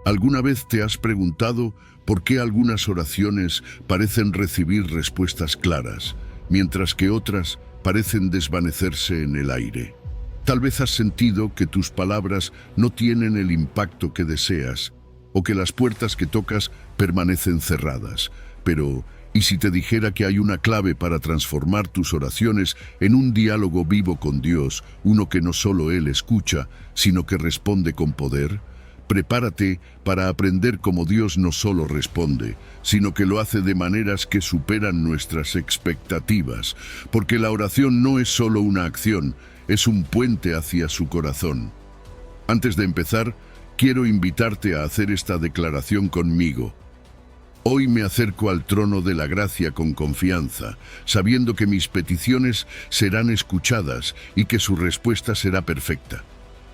¿Alguna vez te has preguntado por qué algunas oraciones parecen recibir respuestas claras, mientras que otras parecen desvanecerse en el aire? Tal vez has sentido que tus palabras no tienen el impacto que deseas, o que las puertas que tocas permanecen cerradas. Pero, ¿y si te dijera que hay una clave para transformar tus oraciones en un diálogo vivo con Dios, uno que no solo Él escucha, sino que responde con poder? Prepárate para aprender cómo Dios no solo responde, sino que lo hace de maneras que superan nuestras expectativas, porque la oración no es solo una acción, es un puente hacia su corazón. Antes de empezar, quiero invitarte a hacer esta declaración conmigo. Hoy me acerco al trono de la gracia con confianza, sabiendo que mis peticiones serán escuchadas y que su respuesta será perfecta.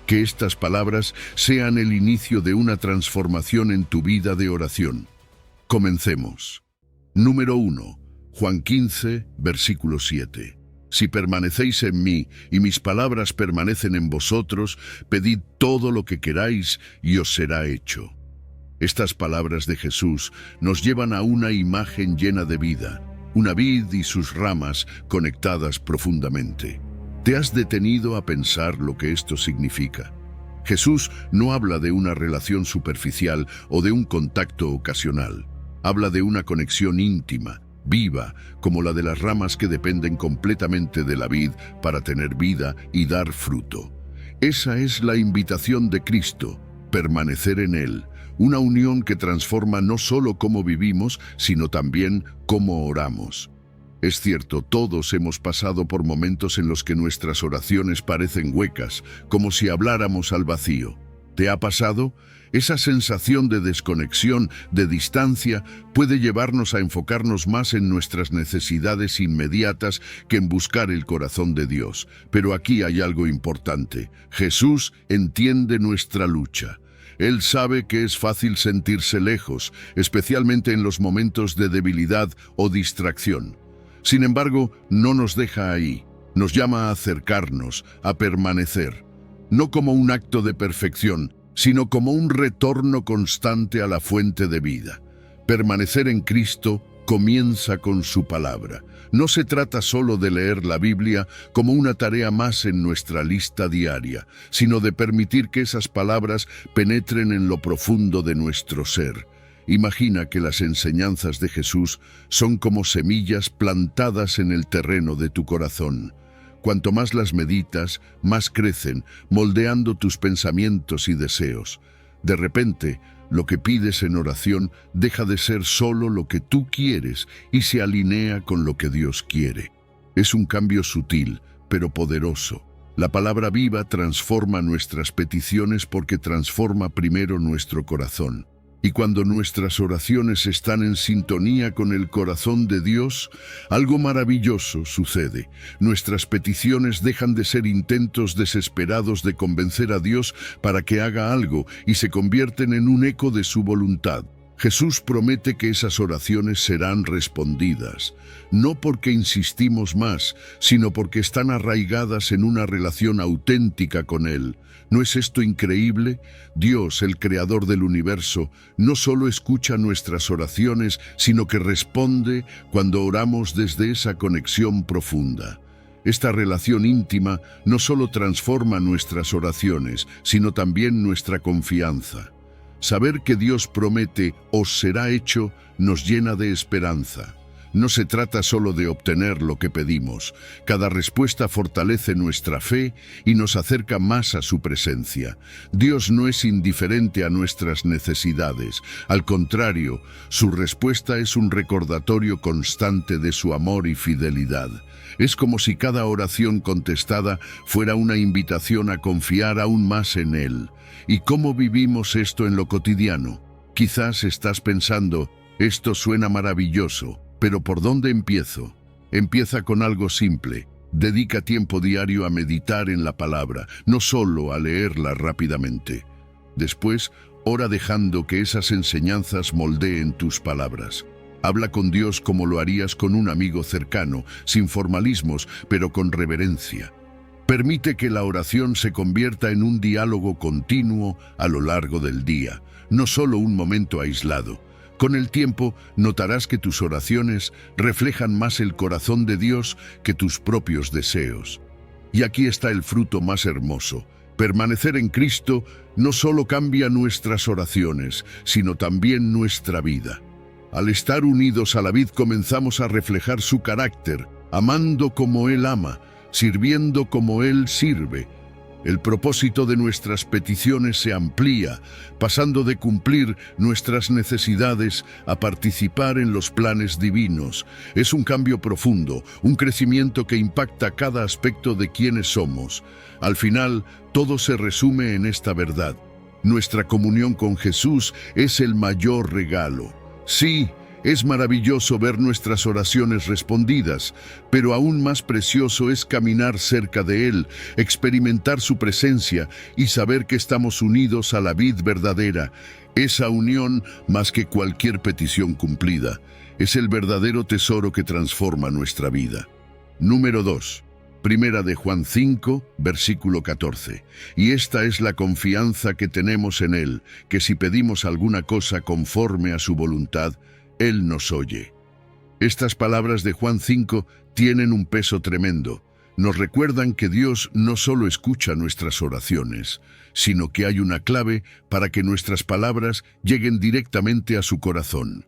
Que estas palabras sean el inicio de una transformación en tu vida de oración. Comencemos. Número 1. Juan 15, versículo 7. Si permanecéis en mí y mis palabras permanecen en vosotros, pedid todo lo que queráis y os será hecho. Estas palabras de Jesús nos llevan a una imagen llena de vida, una vid y sus ramas conectadas profundamente. ¿Te has detenido a pensar lo que esto significa? Jesús no habla de una relación superficial o de un contacto ocasional. Habla de una conexión íntima, viva, como la de las ramas que dependen completamente de la vid para tener vida y dar fruto. Esa es la invitación de Cristo, permanecer en Él, una unión que transforma no solo cómo vivimos, sino también cómo oramos. Es cierto, todos hemos pasado por momentos en los que nuestras oraciones parecen huecas, como si habláramos al vacío. ¿Te ha pasado? Esa sensación de desconexión, de distancia, puede llevarnos a enfocarnos más en nuestras necesidades inmediatas que en buscar el corazón de Dios. Pero aquí hay algo importante. Jesús entiende nuestra lucha. Él sabe que es fácil sentirse lejos, especialmente en los momentos de debilidad o distracción. Sin embargo, no nos deja ahí. Nos llama a acercarnos, a permanecer, no como un acto de perfección, sino como un retorno constante a la fuente de vida. Permanecer en Cristo comienza con su palabra. No se trata solo de leer la Biblia como una tarea más en nuestra lista diaria, sino de permitir que esas palabras penetren en lo profundo de nuestro ser. Imagina que las enseñanzas de Jesús son como semillas plantadas en el terreno de tu corazón. Cuanto más las meditas, más crecen, moldeando tus pensamientos y deseos. De repente, lo que pides en oración deja de ser solo lo que tú quieres y se alinea con lo que Dios quiere. Es un cambio sutil, pero poderoso. La palabra viva transforma nuestras peticiones porque transforma primero nuestro corazón. Y cuando nuestras oraciones están en sintonía con el corazón de Dios, algo maravilloso sucede. Nuestras peticiones dejan de ser intentos desesperados de convencer a Dios para que haga algo y se convierten en un eco de su voluntad. Jesús promete que esas oraciones serán respondidas, no porque insistimos más, sino porque están arraigadas en una relación auténtica con Él. ¿No es esto increíble? Dios, el creador del universo, no solo escucha nuestras oraciones, sino que responde cuando oramos desde esa conexión profunda. Esta relación íntima no solo transforma nuestras oraciones, sino también nuestra confianza. Saber que Dios promete «os será hecho» nos llena de esperanza. No se trata solo de obtener lo que pedimos. Cada respuesta fortalece nuestra fe y nos acerca más a su presencia. Dios no es indiferente a nuestras necesidades. Al contrario, su respuesta es un recordatorio constante de su amor y fidelidad. Es como si cada oración contestada fuera una invitación a confiar aún más en Él. ¿Y cómo vivimos esto en lo cotidiano? Quizás estás pensando, esto suena maravilloso, pero ¿por dónde empiezo? Empieza con algo simple. Dedica tiempo diario a meditar en la palabra, no solo a leerla rápidamente. Después, ora dejando que esas enseñanzas moldeen tus palabras. Habla con Dios como lo harías con un amigo cercano, sin formalismos, pero con reverencia. Permite que la oración se convierta en un diálogo continuo a lo largo del día, no solo un momento aislado. Con el tiempo, notarás que tus oraciones reflejan más el corazón de Dios que tus propios deseos. Y aquí está el fruto más hermoso. Permanecer en Cristo no solo cambia nuestras oraciones, sino también nuestra vida. Al estar unidos a la vid comenzamos a reflejar su carácter, amando como Él ama, sirviendo como Él sirve. El propósito de nuestras peticiones se amplía, pasando de cumplir nuestras necesidades a participar en los planes divinos. Es un cambio profundo, un crecimiento que impacta cada aspecto de quienes somos. Al final, todo se resume en esta verdad. Nuestra comunión con Jesús es el mayor regalo. Sí, es maravilloso ver nuestras oraciones respondidas, pero aún más precioso es caminar cerca de Él, experimentar su presencia y saber que estamos unidos a la vid verdadera. Esa unión, más que cualquier petición cumplida, es el verdadero tesoro que transforma nuestra vida. Número 2. Primera de Juan 5, versículo 14. Y esta es la confianza que tenemos en Él, que si pedimos alguna cosa conforme a su voluntad, Él nos oye. Estas palabras de Juan 5 tienen un peso tremendo. Nos recuerdan que Dios no solo escucha nuestras oraciones, sino que hay una clave para que nuestras palabras lleguen directamente a su corazón.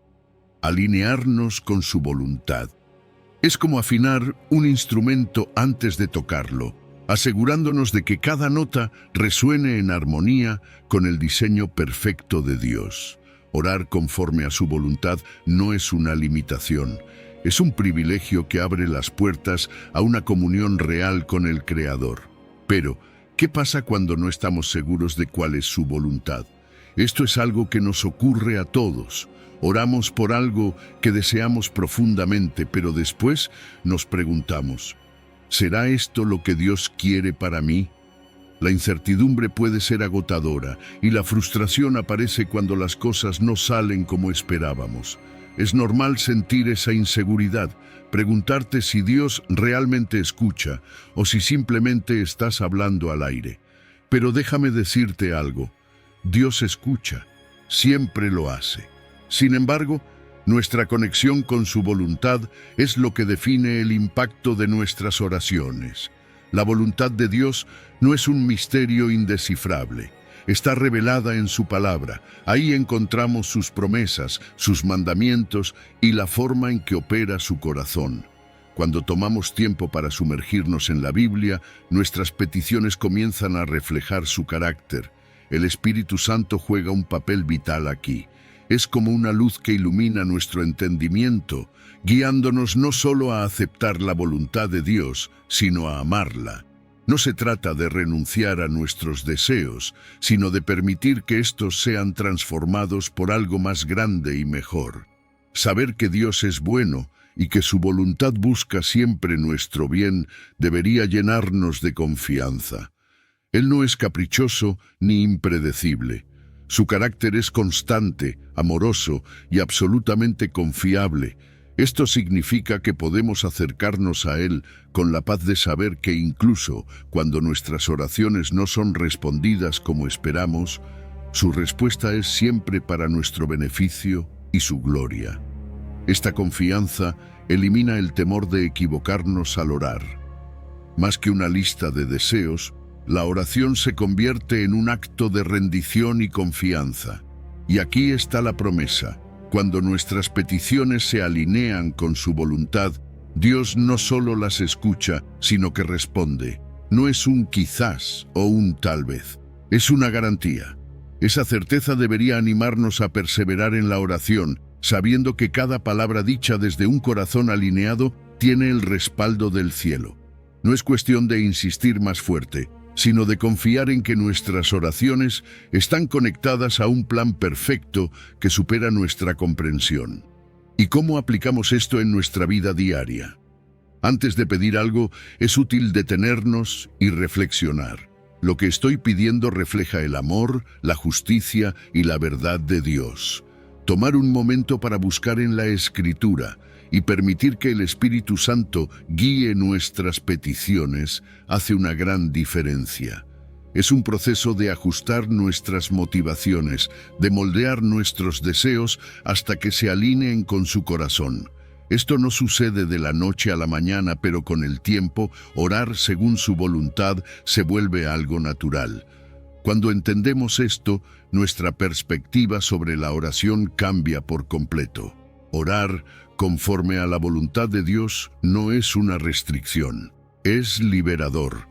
Alinearnos con su voluntad. Es como afinar un instrumento antes de tocarlo, asegurándonos de que cada nota resuene en armonía con el diseño perfecto de Dios. Orar conforme a su voluntad no es una limitación, es un privilegio que abre las puertas a una comunión real con el Creador. Pero, ¿qué pasa cuando no estamos seguros de cuál es su voluntad? Esto es algo que nos ocurre a todos. Oramos por algo que deseamos profundamente, pero después nos preguntamos, ¿será esto lo que Dios quiere para mí? La incertidumbre puede ser agotadora y la frustración aparece cuando las cosas no salen como esperábamos. Es normal sentir esa inseguridad, preguntarte si Dios realmente escucha o si simplemente estás hablando al aire. Pero déjame decirte algo, Dios escucha, siempre lo hace. Sin embargo, nuestra conexión con su voluntad es lo que define el impacto de nuestras oraciones. La voluntad de Dios no es un misterio indescifrable. Está revelada en su palabra. Ahí encontramos sus promesas, sus mandamientos y la forma en que opera su corazón. Cuando tomamos tiempo para sumergirnos en la Biblia, nuestras peticiones comienzan a reflejar su carácter. El Espíritu Santo juega un papel vital aquí. Es como una luz que ilumina nuestro entendimiento, guiándonos no solo a aceptar la voluntad de Dios, sino a amarla. No se trata de renunciar a nuestros deseos, sino de permitir que estos sean transformados por algo más grande y mejor. Saber que Dios es bueno y que su voluntad busca siempre nuestro bien debería llenarnos de confianza. Él no es caprichoso ni impredecible. Su carácter es constante, amoroso y absolutamente confiable. Esto significa que podemos acercarnos a Él con la paz de saber que incluso cuando nuestras oraciones no son respondidas como esperamos, su respuesta es siempre para nuestro beneficio y su gloria. Esta confianza elimina el temor de equivocarnos al orar. Más que una lista de deseos, la oración se convierte en un acto de rendición y confianza. Y aquí está la promesa. Cuando nuestras peticiones se alinean con su voluntad, Dios no solo las escucha, sino que responde. No es un quizás o un tal vez, es una garantía. Esa certeza debería animarnos a perseverar en la oración, sabiendo que cada palabra dicha desde un corazón alineado tiene el respaldo del cielo. No es cuestión de insistir más fuerte, sino de confiar en que nuestras oraciones están conectadas a un plan perfecto que supera nuestra comprensión. ¿Y cómo aplicamos esto en nuestra vida diaria? Antes de pedir algo, es útil detenernos y reflexionar. Lo que estoy pidiendo refleja el amor, la justicia y la verdad de Dios. Tomar un momento para buscar en la Escritura y permitir que el Espíritu Santo guíe nuestras peticiones hace una gran diferencia. Es un proceso de ajustar nuestras motivaciones, de moldear nuestros deseos hasta que se alineen con su corazón. Esto no sucede de la noche a la mañana, pero con el tiempo, orar según su voluntad se vuelve algo natural. Cuando entendemos esto, nuestra perspectiva sobre la oración cambia por completo. Orar conforme a la voluntad de Dios no es una restricción, es liberador.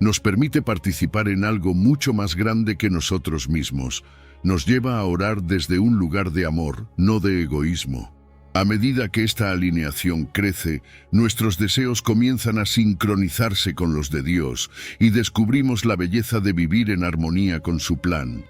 Nos permite participar en algo mucho más grande que nosotros mismos. Nos lleva a orar desde un lugar de amor, no de egoísmo. A medida que esta alineación crece, nuestros deseos comienzan a sincronizarse con los de Dios y descubrimos la belleza de vivir en armonía con su plan.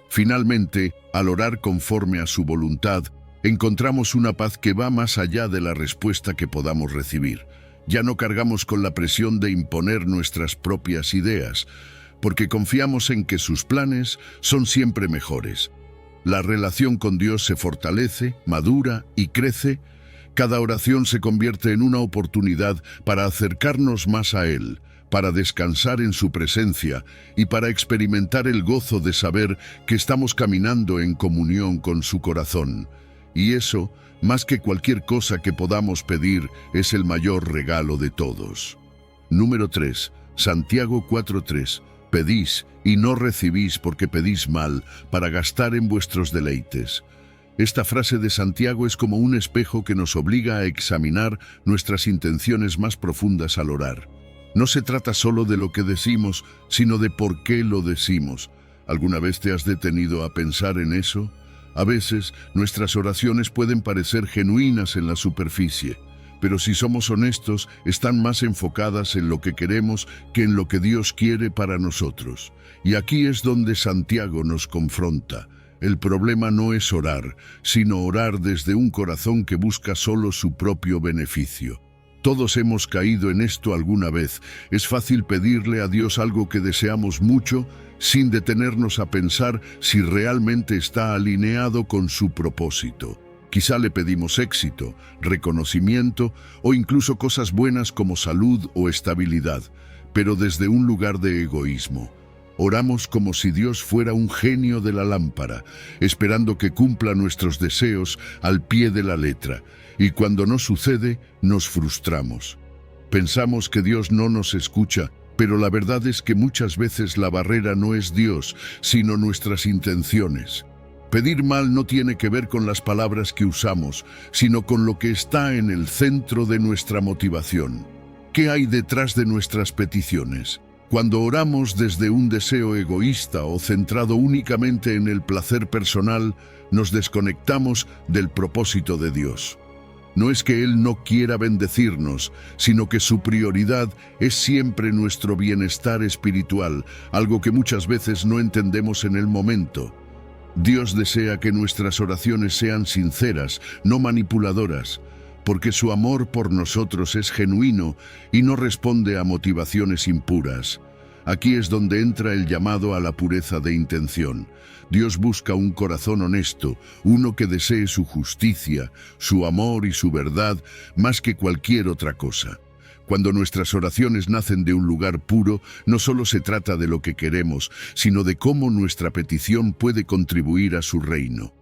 Finalmente, al orar conforme a su voluntad, encontramos una paz que va más allá de la respuesta que podamos recibir. Ya no cargamos con la presión de imponer nuestras propias ideas, porque confiamos en que sus planes son siempre mejores. La relación con Dios se fortalece, madura y crece. Cada oración se convierte en una oportunidad para acercarnos más a Él, para descansar en su presencia y para experimentar el gozo de saber que estamos caminando en comunión con su corazón. Y eso, más que cualquier cosa que podamos pedir, es el mayor regalo de todos. Número 3. Santiago 4:3. Pedís y no recibís porque pedís mal, para gastar en vuestros deleites. Esta frase de Santiago es como un espejo que nos obliga a examinar nuestras intenciones más profundas al orar. No se trata solo de lo que decimos, sino de por qué lo decimos. ¿Alguna vez te has detenido a pensar en eso? A veces, nuestras oraciones pueden parecer genuinas en la superficie, pero si somos honestos, están más enfocadas en lo que queremos que en lo que Dios quiere para nosotros. Y aquí es donde Santiago nos confronta. El problema no es orar, sino orar desde un corazón que busca solo su propio beneficio. Todos hemos caído en esto alguna vez. Es fácil pedirle a Dios algo que deseamos mucho, sin detenernos a pensar si realmente está alineado con su propósito. Quizá le pedimos éxito, reconocimiento o incluso cosas buenas como salud o estabilidad, pero desde un lugar de egoísmo. Oramos como si Dios fuera un genio de la lámpara, esperando que cumpla nuestros deseos al pie de la letra, y cuando no sucede, nos frustramos. Pensamos que Dios no nos escucha, pero la verdad es que muchas veces la barrera no es Dios, sino nuestras intenciones. Pedir mal no tiene que ver con las palabras que usamos, sino con lo que está en el centro de nuestra motivación. ¿Qué hay detrás de nuestras peticiones? Cuando oramos desde un deseo egoísta o centrado únicamente en el placer personal, nos desconectamos del propósito de Dios. No es que Él no quiera bendecirnos, sino que su prioridad es siempre nuestro bienestar espiritual, algo que muchas veces no entendemos en el momento. Dios desea que nuestras oraciones sean sinceras, no manipuladoras, porque su amor por nosotros es genuino y no responde a motivaciones impuras. Aquí es donde entra el llamado a la pureza de intención. Dios busca un corazón honesto, uno que desee su justicia, su amor y su verdad más que cualquier otra cosa. Cuando nuestras oraciones nacen de un lugar puro, no solo se trata de lo que queremos, sino de cómo nuestra petición puede contribuir a su reino.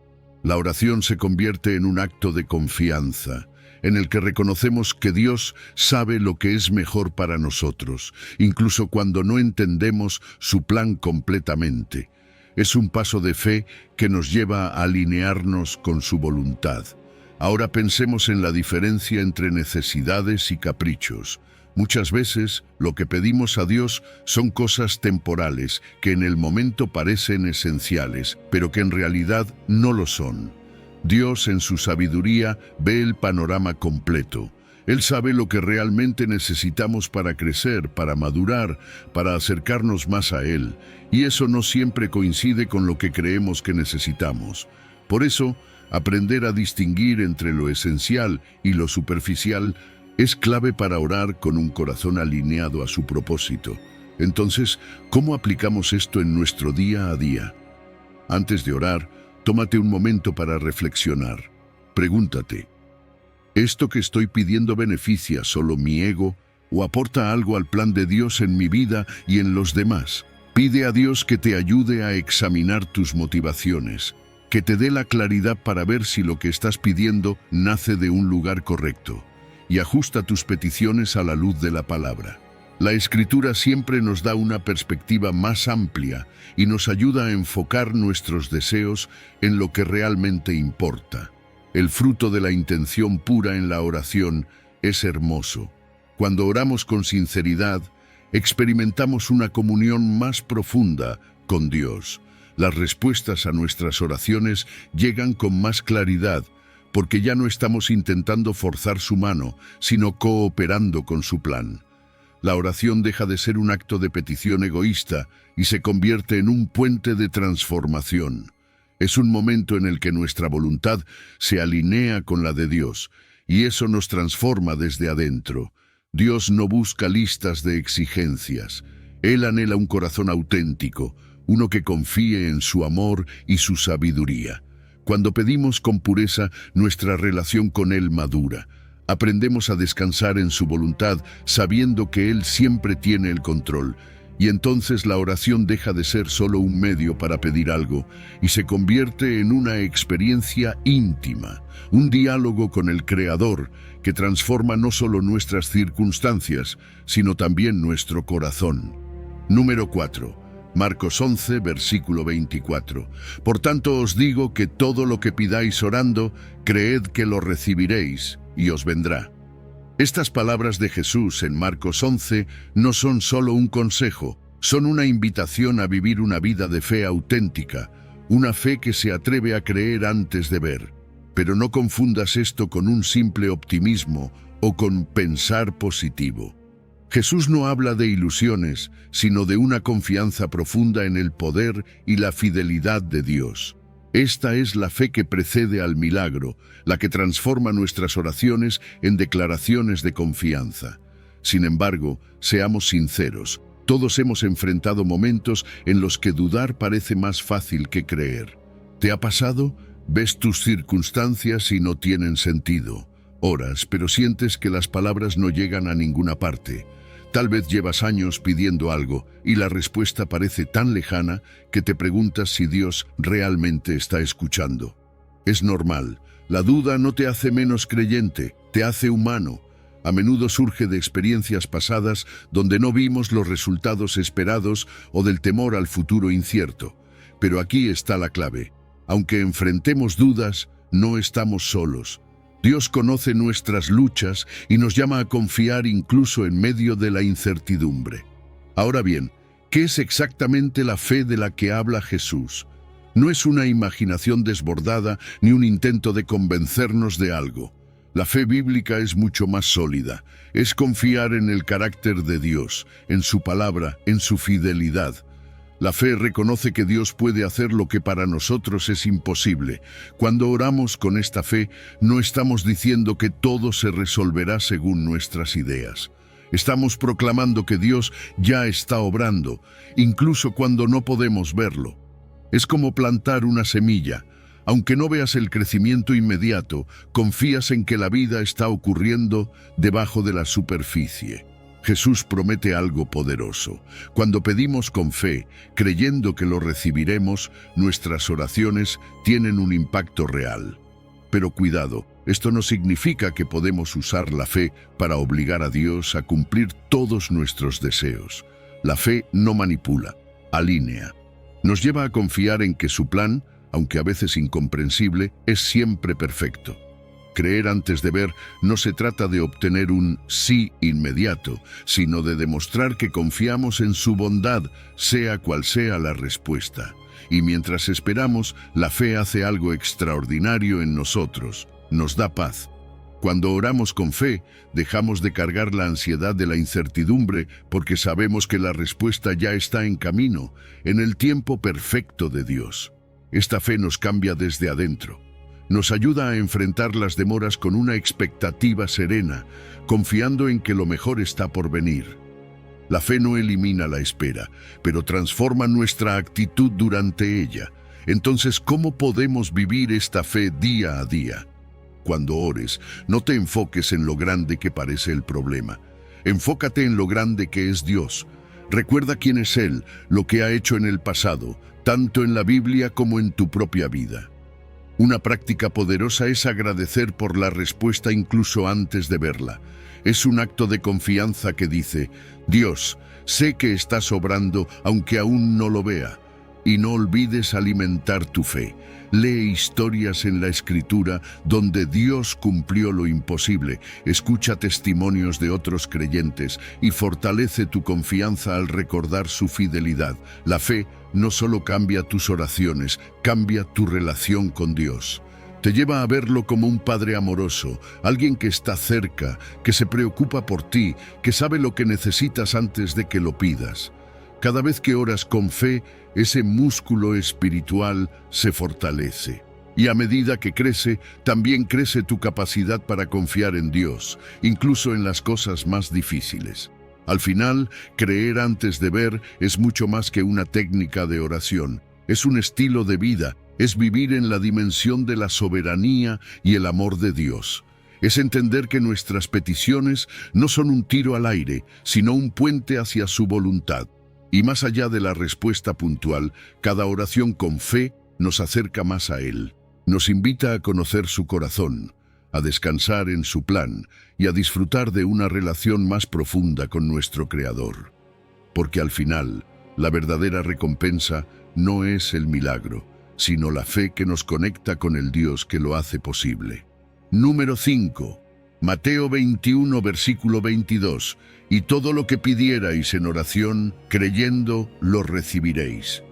La oración se convierte en un acto de confianza, en el que reconocemos que Dios sabe lo que es mejor para nosotros, incluso cuando no entendemos su plan completamente. Es un paso de fe que nos lleva a alinearnos con su voluntad. Ahora pensemos en la diferencia entre necesidades y caprichos. Muchas veces lo que pedimos a Dios son cosas temporales que en el momento parecen esenciales, pero que en realidad no lo son. Dios en su sabiduría ve el panorama completo. Él sabe lo que realmente necesitamos para crecer, para madurar, para acercarnos más a Él, y eso no siempre coincide con lo que creemos que necesitamos. Por eso, aprender a distinguir entre lo esencial y lo superficial es clave para orar con un corazón alineado a su propósito. Entonces, ¿cómo aplicamos esto en nuestro día a día? Antes de orar, tómate un momento para reflexionar. Pregúntate, ¿Esto que estoy pidiendo beneficia solo mi ego o aporta algo al plan de Dios en mi vida y en los demás? Pide a Dios que te ayude a examinar tus motivaciones, que te dé la claridad para ver si lo que estás pidiendo nace de un lugar correcto, y ajusta tus peticiones a la luz de la palabra. La Escritura siempre nos da una perspectiva más amplia y nos ayuda a enfocar nuestros deseos en lo que realmente importa. El fruto de la intención pura en la oración es hermoso. Cuando oramos con sinceridad, experimentamos una comunión más profunda con Dios. Las respuestas a nuestras oraciones llegan con más claridad, porque ya no estamos intentando forzar su mano, sino cooperando con su plan. La oración deja de ser un acto de petición egoísta y se convierte en un puente de transformación. Es un momento en el que nuestra voluntad se alinea con la de Dios, y eso nos transforma desde adentro. Dios no busca listas de exigencias. Él anhela un corazón auténtico, uno que confíe en su amor y su sabiduría. Cuando pedimos con pureza, nuestra relación con Él madura. Aprendemos a descansar en su voluntad, sabiendo que Él siempre tiene el control. Y entonces la oración deja de ser solo un medio para pedir algo y se convierte en una experiencia íntima, un diálogo con el Creador que transforma no solo nuestras circunstancias, sino también nuestro corazón. Número 4. Marcos 11, versículo 24. Por tanto os digo que todo lo que pidáis orando, creed que lo recibiréis y os vendrá. Estas palabras de Jesús en Marcos 11 no son solo un consejo, son una invitación a vivir una vida de fe auténtica, una fe que se atreve a creer antes de ver. Pero no confundas esto con un simple optimismo o con pensar positivo. Jesús no habla de ilusiones, sino de una confianza profunda en el poder y la fidelidad de Dios. Esta es la fe que precede al milagro, la que transforma nuestras oraciones en declaraciones de confianza. Sin embargo, seamos sinceros, todos hemos enfrentado momentos en los que dudar parece más fácil que creer. ¿Te ha pasado? Ves tus circunstancias y no tienen sentido. Oras, pero sientes que las palabras no llegan a ninguna parte. Tal vez llevas años pidiendo algo y la respuesta parece tan lejana que te preguntas si Dios realmente está escuchando. Es normal. La duda no te hace menos creyente, te hace humano. A menudo surge de experiencias pasadas donde no vimos los resultados esperados o del temor al futuro incierto. Pero aquí está la clave. Aunque enfrentemos dudas, no estamos solos. Dios conoce nuestras luchas y nos llama a confiar incluso en medio de la incertidumbre. Ahora bien, ¿qué es exactamente la fe de la que habla Jesús? No es una imaginación desbordada ni un intento de convencernos de algo. La fe bíblica es mucho más sólida. Es confiar en el carácter de Dios, en su palabra, en su fidelidad. La fe reconoce que Dios puede hacer lo que para nosotros es imposible. Cuando oramos con esta fe, no estamos diciendo que todo se resolverá según nuestras ideas. Estamos proclamando que Dios ya está obrando, incluso cuando no podemos verlo. Es como plantar una semilla. Aunque no veas el crecimiento inmediato, confías en que la vida está ocurriendo debajo de la superficie. Jesús promete algo poderoso. Cuando pedimos con fe, creyendo que lo recibiremos, nuestras oraciones tienen un impacto real. Pero cuidado, esto no significa que podemos usar la fe para obligar a Dios a cumplir todos nuestros deseos. La fe no manipula, alinea. Nos lleva a confiar en que su plan, aunque a veces incomprensible, es siempre perfecto. Creer antes de ver no se trata de obtener un sí inmediato, sino de demostrar que confiamos en su bondad, sea cual sea la respuesta. Y mientras esperamos, la fe hace algo extraordinario en nosotros, nos da paz. Cuando oramos con fe, dejamos de cargar la ansiedad de la incertidumbre porque sabemos que la respuesta ya está en camino, en el tiempo perfecto de Dios. Esta fe nos cambia desde adentro. Nos ayuda a enfrentar las demoras con una expectativa serena, confiando en que lo mejor está por venir. La fe no elimina la espera, pero transforma nuestra actitud durante ella. Entonces, ¿cómo podemos vivir esta fe día a día? cuando ores, no te enfoques en lo grande que parece el problema. Enfócate en lo grande que es Dios. Recuerda quién es Él, lo que ha hecho en el pasado, tanto en la Biblia como en tu propia vida. Una práctica poderosa es agradecer por la respuesta incluso antes de verla. Es un acto de confianza que dice: Dios, sé que estás obrando aunque aún no lo vea. Y no olvides alimentar tu fe. Lee historias en la Escritura donde Dios cumplió lo imposible. Escucha testimonios de otros creyentes y fortalece tu confianza al recordar su fidelidad. La fe no solo cambia tus oraciones, cambia tu relación con Dios. Te lleva a verlo como un Padre amoroso, alguien que está cerca, que se preocupa por ti, que sabe lo que necesitas antes de que lo pidas. Cada vez que oras con fe, ese músculo espiritual se fortalece. Y a medida que crece, también crece tu capacidad para confiar en Dios, incluso en las cosas más difíciles. Al final, creer antes de ver es mucho más que una técnica de oración. Es un estilo de vida, es vivir en la dimensión de la soberanía y el amor de Dios. Es entender que nuestras peticiones no son un tiro al aire, sino un puente hacia su voluntad. Y más allá de la respuesta puntual, cada oración con fe nos acerca más a Él. Nos invita a conocer su corazón, a descansar en su plan y a disfrutar de una relación más profunda con nuestro Creador. Porque al final, la verdadera recompensa no es el milagro, sino la fe que nos conecta con el Dios que lo hace posible. Número 5. Mateo 21, versículo 22. Y todo lo que pidierais en oración, creyendo, lo recibiréis.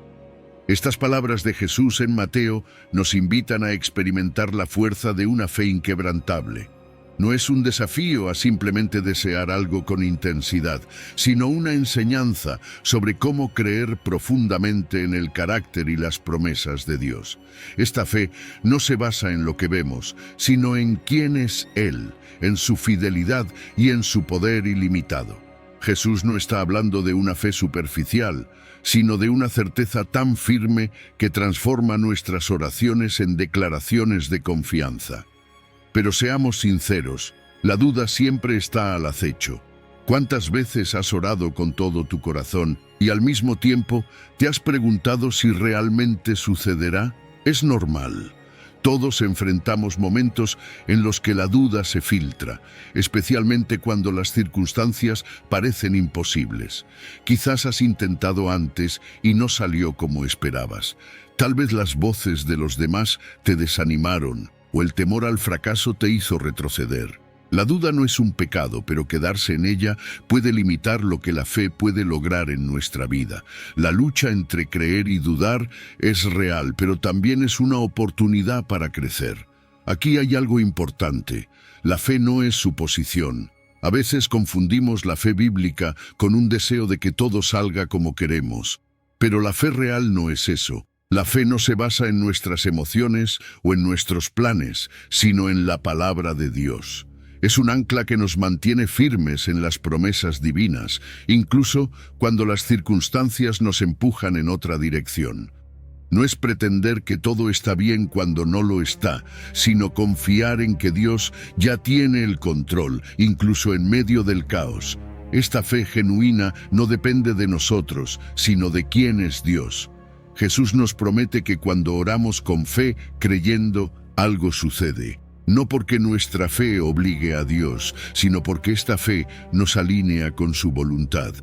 Estas palabras de Jesús en Mateo nos invitan a experimentar la fuerza de una fe inquebrantable. No es un desafío a simplemente desear algo con intensidad, sino una enseñanza sobre cómo creer profundamente en el carácter y las promesas de Dios. Esta fe no se basa en lo que vemos, sino en quién es Él, en su fidelidad y en su poder ilimitado. Jesús no está hablando de una fe superficial, sino de una certeza tan firme que transforma nuestras oraciones en declaraciones de confianza. Pero seamos sinceros, la duda siempre está al acecho. ¿Cuántas veces has orado con todo tu corazón y al mismo tiempo te has preguntado si realmente sucederá? Es normal. Todos enfrentamos momentos en los que la duda se filtra, especialmente cuando las circunstancias parecen imposibles. Quizás has intentado antes y no salió como esperabas. Tal vez las voces de los demás te desanimaron, o el temor al fracaso te hizo retroceder. La duda no es un pecado, pero quedarse en ella puede limitar lo que la fe puede lograr en nuestra vida. La lucha entre creer y dudar es real, pero también es una oportunidad para crecer. Aquí hay algo importante. La fe no es suposición. A veces confundimos la fe bíblica con un deseo de que todo salga como queremos. Pero la fe real no es eso. La fe no se basa en nuestras emociones o en nuestros planes, sino en la palabra de Dios. Es un ancla que nos mantiene firmes en las promesas divinas, incluso cuando las circunstancias nos empujan en otra dirección. No es pretender que todo está bien cuando no lo está, sino confiar en que Dios ya tiene el control, incluso en medio del caos. Esta fe genuina no depende de nosotros, sino de quién es Dios. Jesús nos promete que cuando oramos con fe, creyendo, algo sucede. No porque nuestra fe obligue a Dios, sino porque esta fe nos alinea con su voluntad.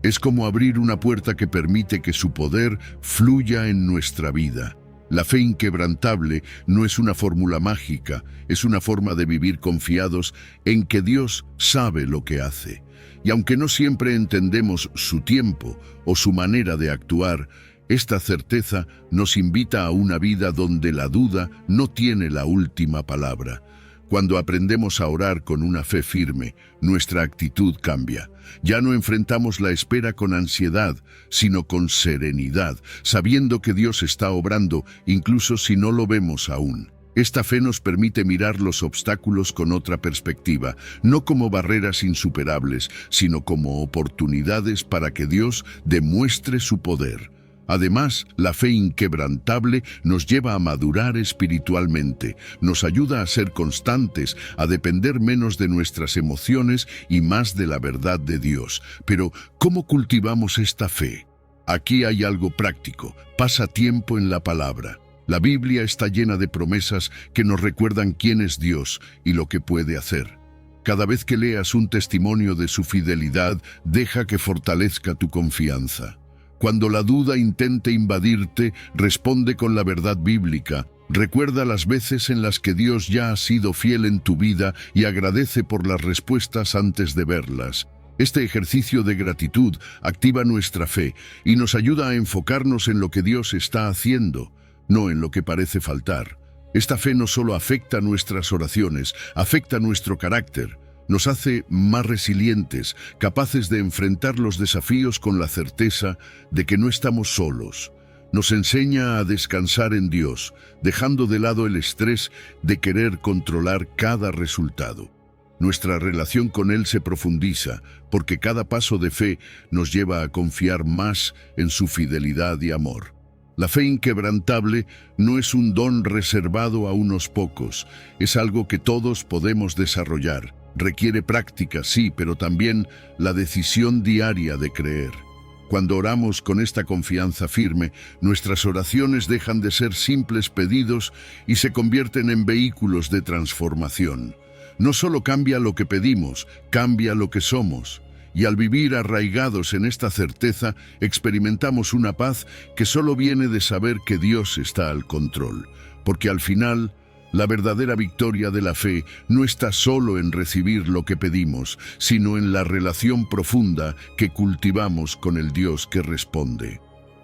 Es como abrir una puerta que permite que su poder fluya en nuestra vida. La fe inquebrantable no es una fórmula mágica, es una forma de vivir confiados en que Dios sabe lo que hace. Y aunque no siempre entendemos su tiempo o su manera de actuar, esta certeza nos invita a una vida donde la duda no tiene la última palabra. Cuando aprendemos a orar con una fe firme, nuestra actitud cambia. Ya no enfrentamos la espera con ansiedad, sino con serenidad, sabiendo que Dios está obrando, incluso si no lo vemos aún. Esta fe nos permite mirar los obstáculos con otra perspectiva, no como barreras insuperables, sino como oportunidades para que Dios demuestre su poder. Además, la fe inquebrantable nos lleva a madurar espiritualmente, nos ayuda a ser constantes, a depender menos de nuestras emociones y más de la verdad de Dios. Pero, ¿cómo cultivamos esta fe? Aquí hay algo práctico. Pasa tiempo en la palabra. La Biblia está llena de promesas que nos recuerdan quién es Dios y lo que puede hacer. Cada vez que leas un testimonio de su fidelidad, deja que fortalezca tu confianza. Cuando la duda intente invadirte, responde con la verdad bíblica. Recuerda las veces en las que Dios ya ha sido fiel en tu vida y agradece por las respuestas antes de verlas. Este ejercicio de gratitud activa nuestra fe y nos ayuda a enfocarnos en lo que Dios está haciendo, no en lo que parece faltar. Esta fe no solo afecta nuestras oraciones, afecta nuestro carácter. Nos hace más resilientes, capaces de enfrentar los desafíos con la certeza de que no estamos solos. Nos enseña a descansar en Dios, dejando de lado el estrés de querer controlar cada resultado. Nuestra relación con Él se profundiza, porque cada paso de fe nos lleva a confiar más en su fidelidad y amor. La fe inquebrantable no es un don reservado a unos pocos, es algo que todos podemos desarrollar. Requiere práctica, sí, pero también la decisión diaria de creer. Cuando oramos con esta confianza firme, nuestras oraciones dejan de ser simples pedidos y se convierten en vehículos de transformación. No solo cambia lo que pedimos, cambia lo que somos. Y al vivir arraigados en esta certeza, experimentamos una paz que solo viene de saber que Dios está al control. Porque al final, la verdadera victoria de la fe no está solo en recibir lo que pedimos, sino en la relación profunda que cultivamos con el Dios que responde.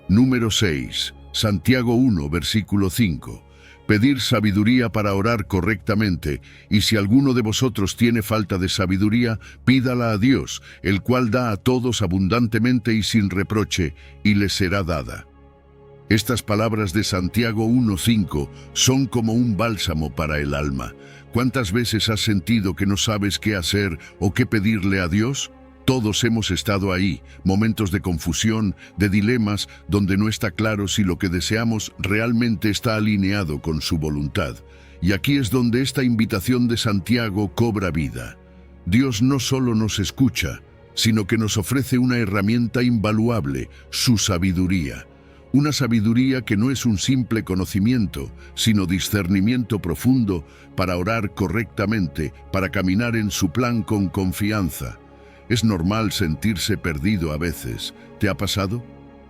Número 6. Santiago 1, versículo 5. Pedir sabiduría para orar correctamente, y si alguno de vosotros tiene falta de sabiduría, pídala a Dios, el cual da a todos abundantemente y sin reproche, y le será dada. Estas palabras de Santiago 1:5 son como un bálsamo para el alma. ¿Cuántas veces has sentido que no sabes qué hacer o qué pedirle a Dios? Todos hemos estado ahí, momentos de confusión, de dilemas, donde no está claro si lo que deseamos realmente está alineado con su voluntad. Y aquí es donde esta invitación de Santiago cobra vida. Dios no solo nos escucha, sino que nos ofrece una herramienta invaluable, su sabiduría. Una sabiduría que no es un simple conocimiento, sino discernimiento profundo para orar correctamente, para caminar en su plan con confianza. Es normal sentirse perdido a veces. ¿Te ha pasado?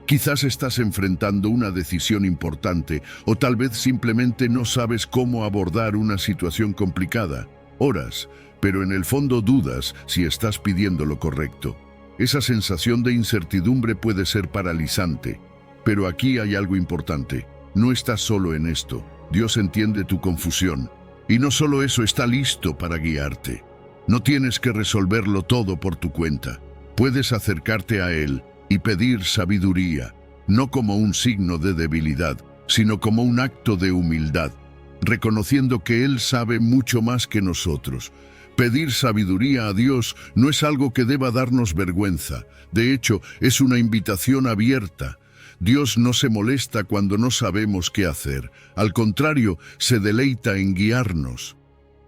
Quizás estás enfrentando una decisión importante o tal vez simplemente no sabes cómo abordar una situación complicada. Oras, pero en el fondo dudas si estás pidiendo lo correcto. Esa sensación de incertidumbre puede ser paralizante. Pero aquí hay algo importante. No estás solo en esto. Dios entiende tu confusión. Y no solo eso, está listo para guiarte. No tienes que resolverlo todo por tu cuenta. Puedes acercarte a Él y pedir sabiduría, no como un signo de debilidad, sino como un acto de humildad, reconociendo que Él sabe mucho más que nosotros. Pedir sabiduría a Dios no es algo que deba darnos vergüenza. De hecho, es una invitación abierta. Dios no se molesta cuando no sabemos qué hacer. Al contrario, se deleita en guiarnos.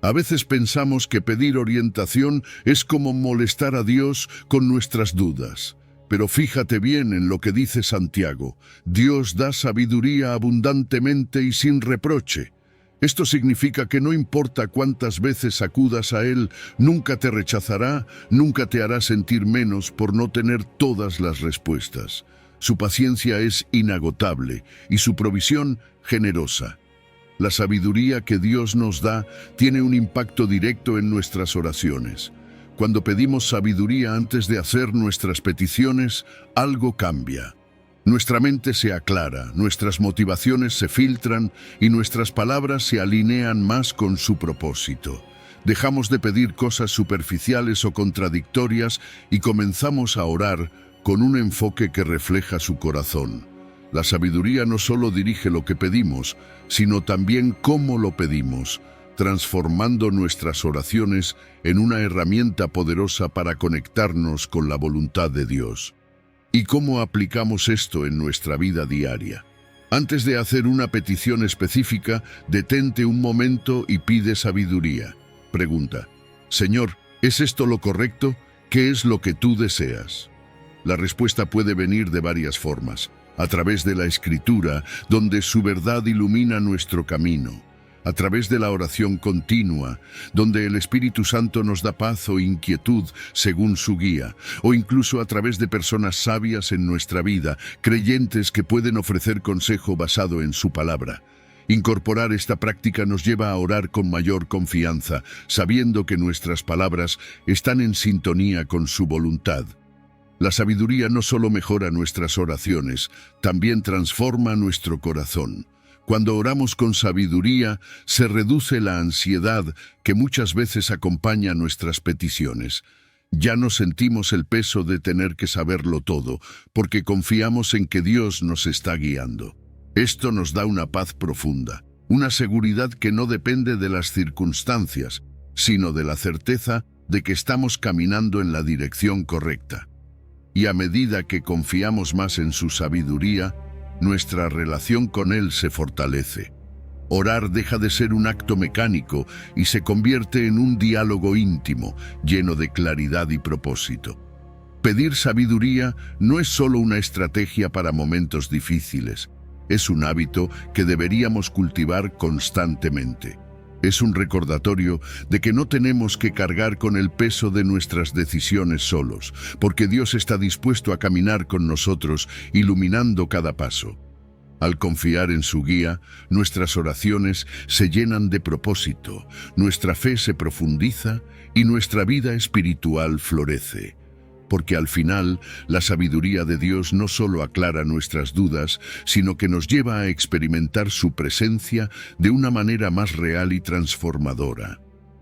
A veces pensamos que pedir orientación es como molestar a Dios con nuestras dudas. Pero fíjate bien en lo que dice Santiago. Dios da sabiduría abundantemente y sin reproche. Esto significa que no importa cuántas veces acudas a Él, nunca te rechazará, nunca te hará sentir menos por no tener todas las respuestas. Su paciencia es inagotable y su provisión generosa. La sabiduría que Dios nos da tiene un impacto directo en nuestras oraciones. Cuando pedimos sabiduría antes de hacer nuestras peticiones, algo cambia. Nuestra mente se aclara, nuestras motivaciones se filtran y nuestras palabras se alinean más con su propósito. Dejamos de pedir cosas superficiales o contradictorias y comenzamos a orar con un enfoque que refleja su corazón. La sabiduría no solo dirige lo que pedimos, sino también cómo lo pedimos, transformando nuestras oraciones en una herramienta poderosa para conectarnos con la voluntad de Dios. ¿Y cómo aplicamos esto en nuestra vida diaria? Antes de hacer una petición específica, detente un momento y pide sabiduría. Pregunta: Señor, ¿es esto lo correcto? ¿Qué es lo que tú deseas? La respuesta puede venir de varias formas: a través de la Escritura, donde su verdad ilumina nuestro camino; a través de la oración continua, donde el Espíritu Santo nos da paz o inquietud según su guía; o incluso a través de personas sabias en nuestra vida, creyentes que pueden ofrecer consejo basado en su palabra. Incorporar esta práctica nos lleva a orar con mayor confianza, sabiendo que nuestras palabras están en sintonía con su voluntad. La sabiduría no solo mejora nuestras oraciones, también transforma nuestro corazón. Cuando oramos con sabiduría, se reduce la ansiedad que muchas veces acompaña nuestras peticiones. Ya no sentimos el peso de tener que saberlo todo, porque confiamos en que Dios nos está guiando. Esto nos da una paz profunda, una seguridad que no depende de las circunstancias, sino de la certeza de que estamos caminando en la dirección correcta. Y a medida que confiamos más en su sabiduría, nuestra relación con Él se fortalece. Orar deja de ser un acto mecánico y se convierte en un diálogo íntimo, lleno de claridad y propósito. Pedir sabiduría no es solo una estrategia para momentos difíciles, es un hábito que deberíamos cultivar constantemente. Es un recordatorio de que no tenemos que cargar con el peso de nuestras decisiones solos, porque Dios está dispuesto a caminar con nosotros, iluminando cada paso. Al confiar en su guía, nuestras oraciones se llenan de propósito, nuestra fe se profundiza y nuestra vida espiritual florece. Porque al final, la sabiduría de Dios no solo aclara nuestras dudas, sino que nos lleva a experimentar su presencia de una manera más real y transformadora.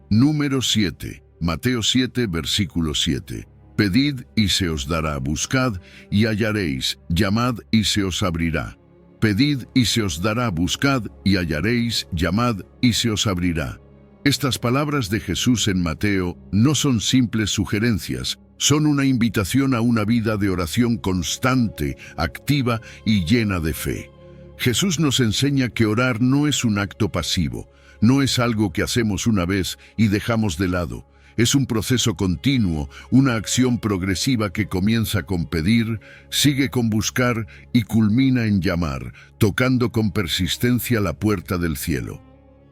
Número 7. Mateo 7, versículo 7. Pedid y se os dará, buscad y hallaréis, llamad y se os abrirá. Pedid y se os dará, buscad y hallaréis, llamad y se os abrirá. Estas palabras de Jesús en Mateo no son simples sugerencias, son una invitación a una vida de oración constante, activa y llena de fe. Jesús nos enseña que orar no es un acto pasivo, no es algo que hacemos una vez y dejamos de lado. Es un proceso continuo, una acción progresiva que comienza con pedir, sigue con buscar y culmina en llamar, tocando con persistencia la puerta del cielo.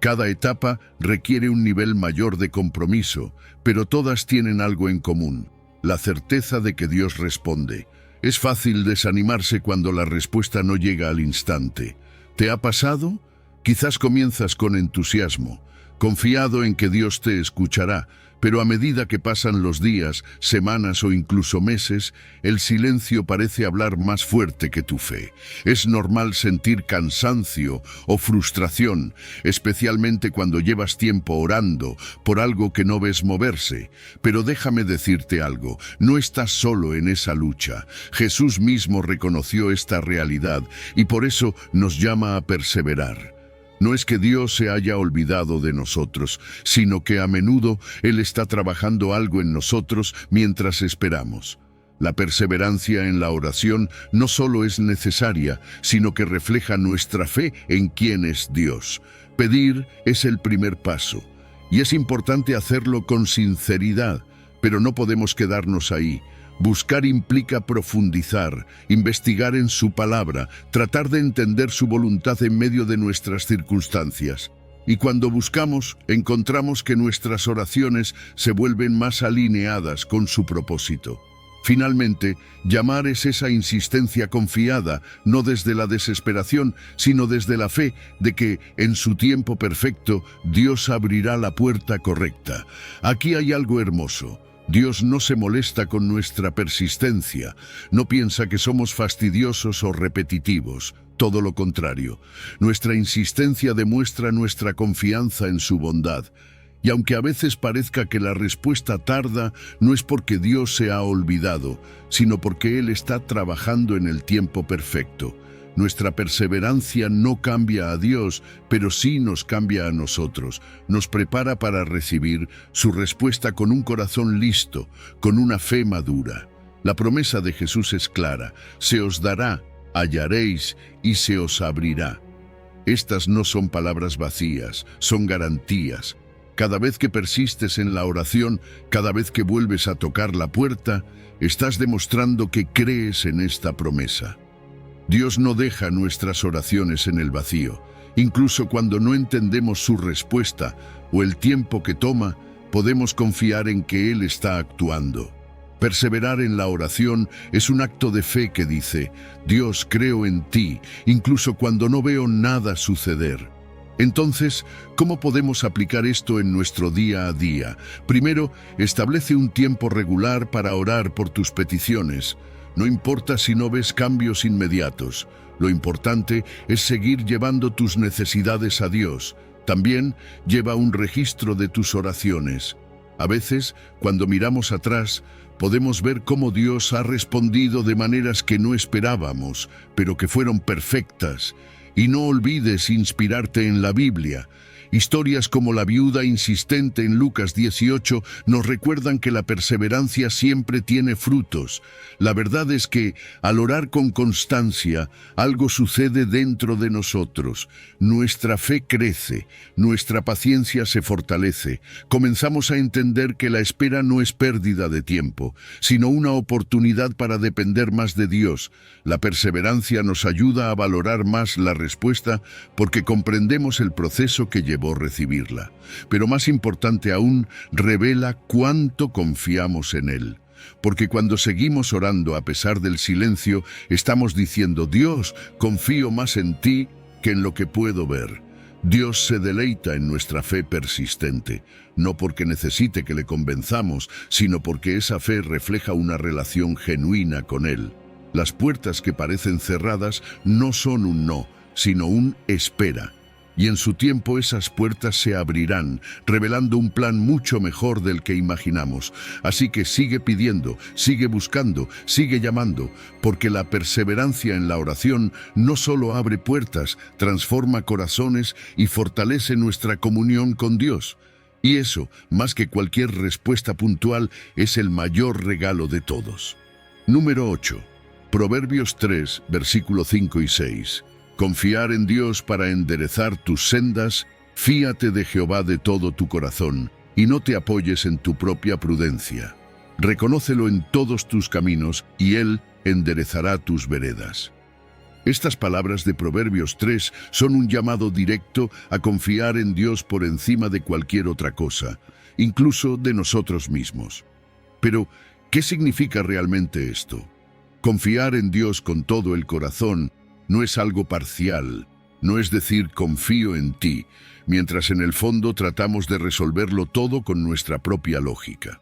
Cada etapa requiere un nivel mayor de compromiso, pero todas tienen algo en común: la certeza de que Dios responde. Es fácil desanimarse cuando la respuesta no llega al instante. ¿Te ha pasado? Quizás comienzas con entusiasmo, confiado en que Dios te escuchará, pero a medida que pasan los días, semanas o incluso meses, el silencio parece hablar más fuerte que tu fe. Es normal sentir cansancio o frustración, especialmente cuando llevas tiempo orando por algo que no ves moverse. Pero déjame decirte algo, no estás solo en esa lucha. Jesús mismo reconoció esta realidad y por eso nos llama a perseverar. No es que Dios se haya olvidado de nosotros, sino que a menudo Él está trabajando algo en nosotros mientras esperamos. La perseverancia en la oración no solo es necesaria, sino que refleja nuestra fe en quién es Dios. Pedir es el primer paso, y es importante hacerlo con sinceridad, pero no podemos quedarnos ahí. Buscar implica profundizar, investigar en su palabra, tratar de entender su voluntad en medio de nuestras circunstancias. Y cuando buscamos, encontramos que nuestras oraciones se vuelven más alineadas con su propósito. Finalmente, llamar es esa insistencia confiada, no desde la desesperación, sino desde la fe de que, en su tiempo perfecto, Dios abrirá la puerta correcta. Aquí hay algo hermoso. Dios no se molesta con nuestra persistencia, no piensa que somos fastidiosos o repetitivos, todo lo contrario. Nuestra insistencia demuestra nuestra confianza en su bondad. Y aunque a veces parezca que la respuesta tarda, no es porque Dios se ha olvidado, sino porque Él está trabajando en el tiempo perfecto. Nuestra perseverancia no cambia a Dios, pero sí nos cambia a nosotros. Nos prepara para recibir su respuesta con un corazón listo, con una fe madura. La promesa de Jesús es clara: se os dará, hallaréis y se os abrirá. Estas no son palabras vacías, son garantías. Cada vez que persistes en la oración, cada vez que vuelves a tocar la puerta, estás demostrando que crees en esta promesa. Dios no deja nuestras oraciones en el vacío. Incluso cuando no entendemos su respuesta o el tiempo que toma, podemos confiar en que Él está actuando. Perseverar en la oración es un acto de fe que dice: Dios, creo en ti, incluso cuando no veo nada suceder. Entonces, ¿cómo podemos aplicar esto en nuestro día a día? Primero, establece un tiempo regular para orar por tus peticiones. No importa si no ves cambios inmediatos. Lo importante es seguir llevando tus necesidades a Dios. También lleva un registro de tus oraciones. A veces, cuando miramos atrás, podemos ver cómo Dios ha respondido de maneras que no esperábamos, pero que fueron perfectas. Y no olvides inspirarte en la Biblia. Historias como la viuda insistente en Lucas 18 nos recuerdan que la perseverancia siempre tiene frutos. La verdad es que, al orar con constancia, algo sucede dentro de nosotros. Nuestra fe crece, nuestra paciencia se fortalece. Comenzamos a entender que la espera no es pérdida de tiempo, sino una oportunidad para depender más de Dios. La perseverancia nos ayuda a valorar más la respuesta porque comprendemos el proceso que llevó recibirla. Pero más importante aún, revela cuánto confiamos en Él. Porque cuando seguimos orando a pesar del silencio, estamos diciendo: Dios, confío más en ti que en lo que puedo ver. Dios se deleita en nuestra fe persistente, no porque necesite que le convenzamos, sino porque esa fe refleja una relación genuina con Él. Las puertas que parecen cerradas no son un no, sino un espera. Y en su tiempo esas puertas se abrirán, revelando un plan mucho mejor del que imaginamos. Así que sigue pidiendo, sigue buscando, sigue llamando, porque la perseverancia en la oración no solo abre puertas, transforma corazones y fortalece nuestra comunión con Dios. Y eso, más que cualquier respuesta puntual, es el mayor regalo de todos. Número 8. Proverbios 3, versículo 5 y 6. Confiar en Dios para enderezar tus sendas, fíate de Jehová de todo tu corazón, y no te apoyes en tu propia prudencia. Reconócelo en todos tus caminos, y Él enderezará tus veredas. Estas palabras de Proverbios 3 son un llamado directo a confiar en Dios por encima de cualquier otra cosa, incluso de nosotros mismos. Pero, ¿qué significa realmente esto? Confiar en Dios con todo el corazón no es algo parcial, no es decir confío en ti, mientras en el fondo tratamos de resolverlo todo con nuestra propia lógica.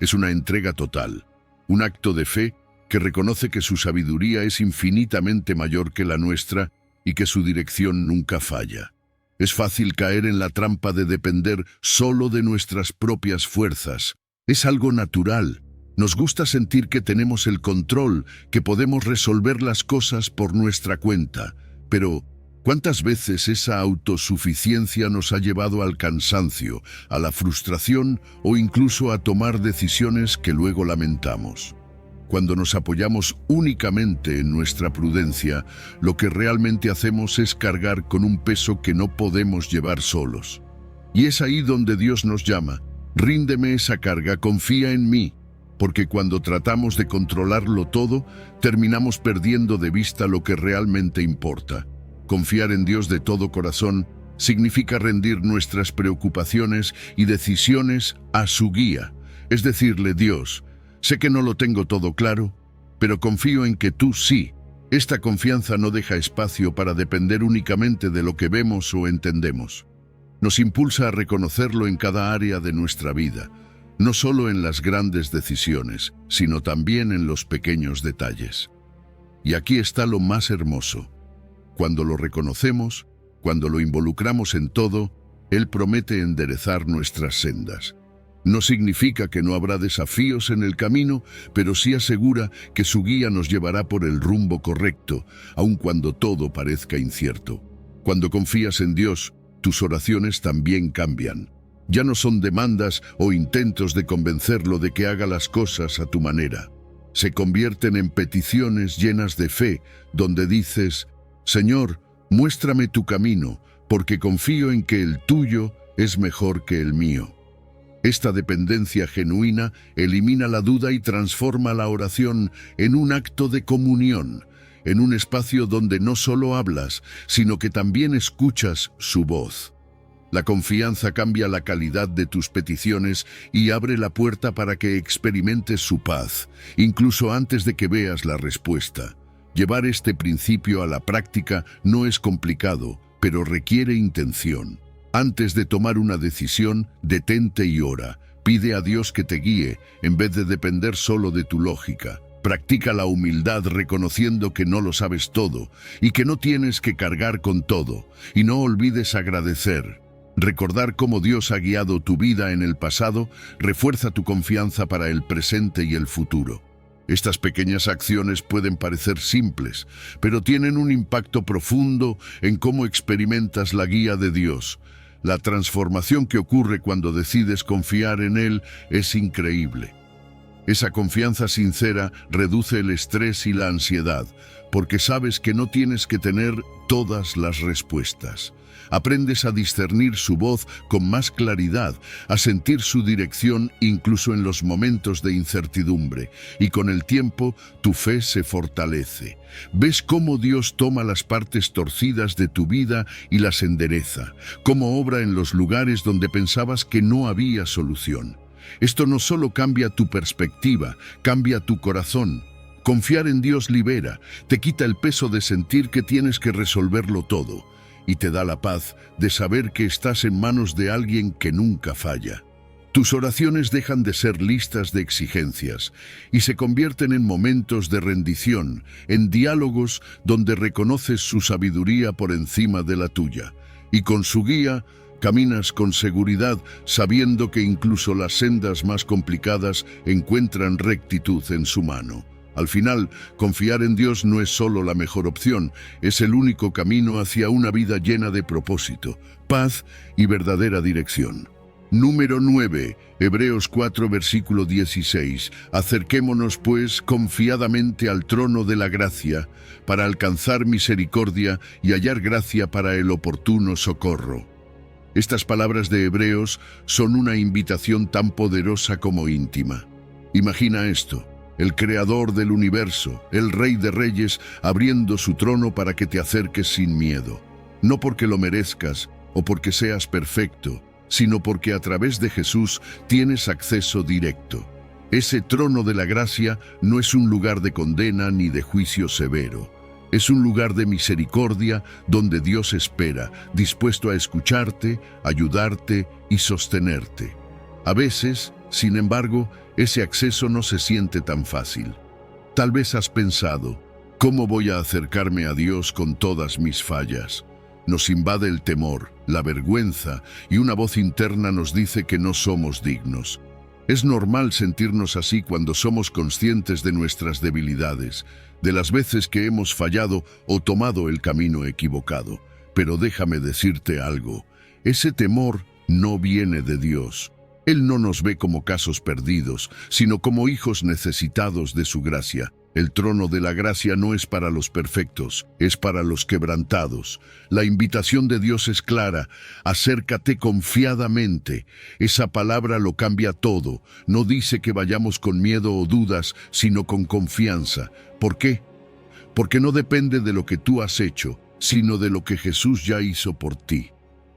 Es una entrega total, un acto de fe que reconoce que su sabiduría es infinitamente mayor que la nuestra y que su dirección nunca falla. Es fácil caer en la trampa de depender solo de nuestras propias fuerzas. Es algo natural. Nos gusta sentir que tenemos el control, que podemos resolver las cosas por nuestra cuenta. Pero, ¿cuántas veces esa autosuficiencia nos ha llevado al cansancio, a la frustración o incluso a tomar decisiones que luego lamentamos? Cuando nos apoyamos únicamente en nuestra prudencia, lo que realmente hacemos es cargar con un peso que no podemos llevar solos. Y es ahí donde Dios nos llama: ríndeme esa carga, confía en mí. Porque cuando tratamos de controlarlo todo, terminamos perdiendo de vista lo que realmente importa. Confiar en Dios de todo corazón significa rendir nuestras preocupaciones y decisiones a su guía. Es decirle: Dios, sé que no lo tengo todo claro, pero confío en que tú sí. Esta confianza no deja espacio para depender únicamente de lo que vemos o entendemos. Nos impulsa a reconocerlo en cada área de nuestra vida, no solo en las grandes decisiones, sino también en los pequeños detalles. Y aquí está lo más hermoso. Cuando lo reconocemos, cuando lo involucramos en todo, Él promete enderezar nuestras sendas. No significa que no habrá desafíos en el camino, pero sí asegura que su guía nos llevará por el rumbo correcto, aun cuando todo parezca incierto. Cuando confías en Dios, tus oraciones también cambian. Ya no son demandas o intentos de convencerlo de que haga las cosas a tu manera. Se convierten en peticiones llenas de fe, donde dices: Señor, muéstrame tu camino, porque confío en que el tuyo es mejor que el mío. Esta dependencia genuina elimina la duda y transforma la oración en un acto de comunión, en un espacio donde no solo hablas, sino que también escuchas su voz. La confianza cambia la calidad de tus peticiones y abre la puerta para que experimentes su paz, incluso antes de que veas la respuesta. Llevar este principio a la práctica no es complicado, pero requiere intención. Antes de tomar una decisión, detente y ora. Pide a Dios que te guíe, en vez de depender solo de tu lógica. Practica la humildad reconociendo que no lo sabes todo y que no tienes que cargar con todo. Y no olvides agradecer. Recordar cómo Dios ha guiado tu vida en el pasado refuerza tu confianza para el presente y el futuro. Estas pequeñas acciones pueden parecer simples, pero tienen un impacto profundo en cómo experimentas la guía de Dios. La transformación que ocurre cuando decides confiar en Él es increíble. Esa confianza sincera reduce el estrés y la ansiedad, porque sabes que no tienes que tener todas las respuestas. Aprendes a discernir su voz con más claridad, a sentir su dirección incluso en los momentos de incertidumbre, y con el tiempo tu fe se fortalece. Ves cómo Dios toma las partes torcidas de tu vida y las endereza, cómo obra en los lugares donde pensabas que no había solución. Esto no solo cambia tu perspectiva, cambia tu corazón. Confiar en Dios libera, te quita el peso de sentir que tienes que resolverlo todo, y te da la paz de saber que estás en manos de alguien que nunca falla. Tus oraciones dejan de ser listas de exigencias y se convierten en momentos de rendición, en diálogos donde reconoces su sabiduría por encima de la tuya. Y con su guía, caminas con seguridad, sabiendo que incluso las sendas más complicadas encuentran rectitud en su mano. Al final, confiar en Dios no es solo la mejor opción, es el único camino hacia una vida llena de propósito, paz y verdadera dirección. Número 9, Hebreos 4, versículo 16. Acerquémonos, pues, confiadamente al trono de la gracia, para alcanzar misericordia y hallar gracia para el oportuno socorro. Estas palabras de Hebreos son una invitación tan poderosa como íntima. Imagina esto: el creador del universo, el Rey de Reyes, abriendo su trono para que te acerques sin miedo. No porque lo merezcas o porque seas perfecto, sino porque a través de Jesús tienes acceso directo. Ese trono de la gracia no es un lugar de condena ni de juicio severo. Es un lugar de misericordia donde Dios espera, dispuesto a escucharte, ayudarte y sostenerte. A veces, sin embargo, ese acceso no se siente tan fácil. Tal vez has pensado: ¿cómo voy a acercarme a Dios con todas mis fallas? Nos invade el temor, la vergüenza, y una voz interna nos dice que no somos dignos. Es normal sentirnos así cuando somos conscientes de nuestras debilidades, de las veces que hemos fallado o tomado el camino equivocado. Pero déjame decirte algo: ese temor no viene de Dios. Él no nos ve como casos perdidos, sino como hijos necesitados de su gracia. El trono de la gracia no es para los perfectos, es para los quebrantados. La invitación de Dios es clara: acércate confiadamente. Esa palabra lo cambia todo. No dice que vayamos con miedo o dudas, sino con confianza. ¿Por qué? Porque no depende de lo que tú has hecho, sino de lo que Jesús ya hizo por ti.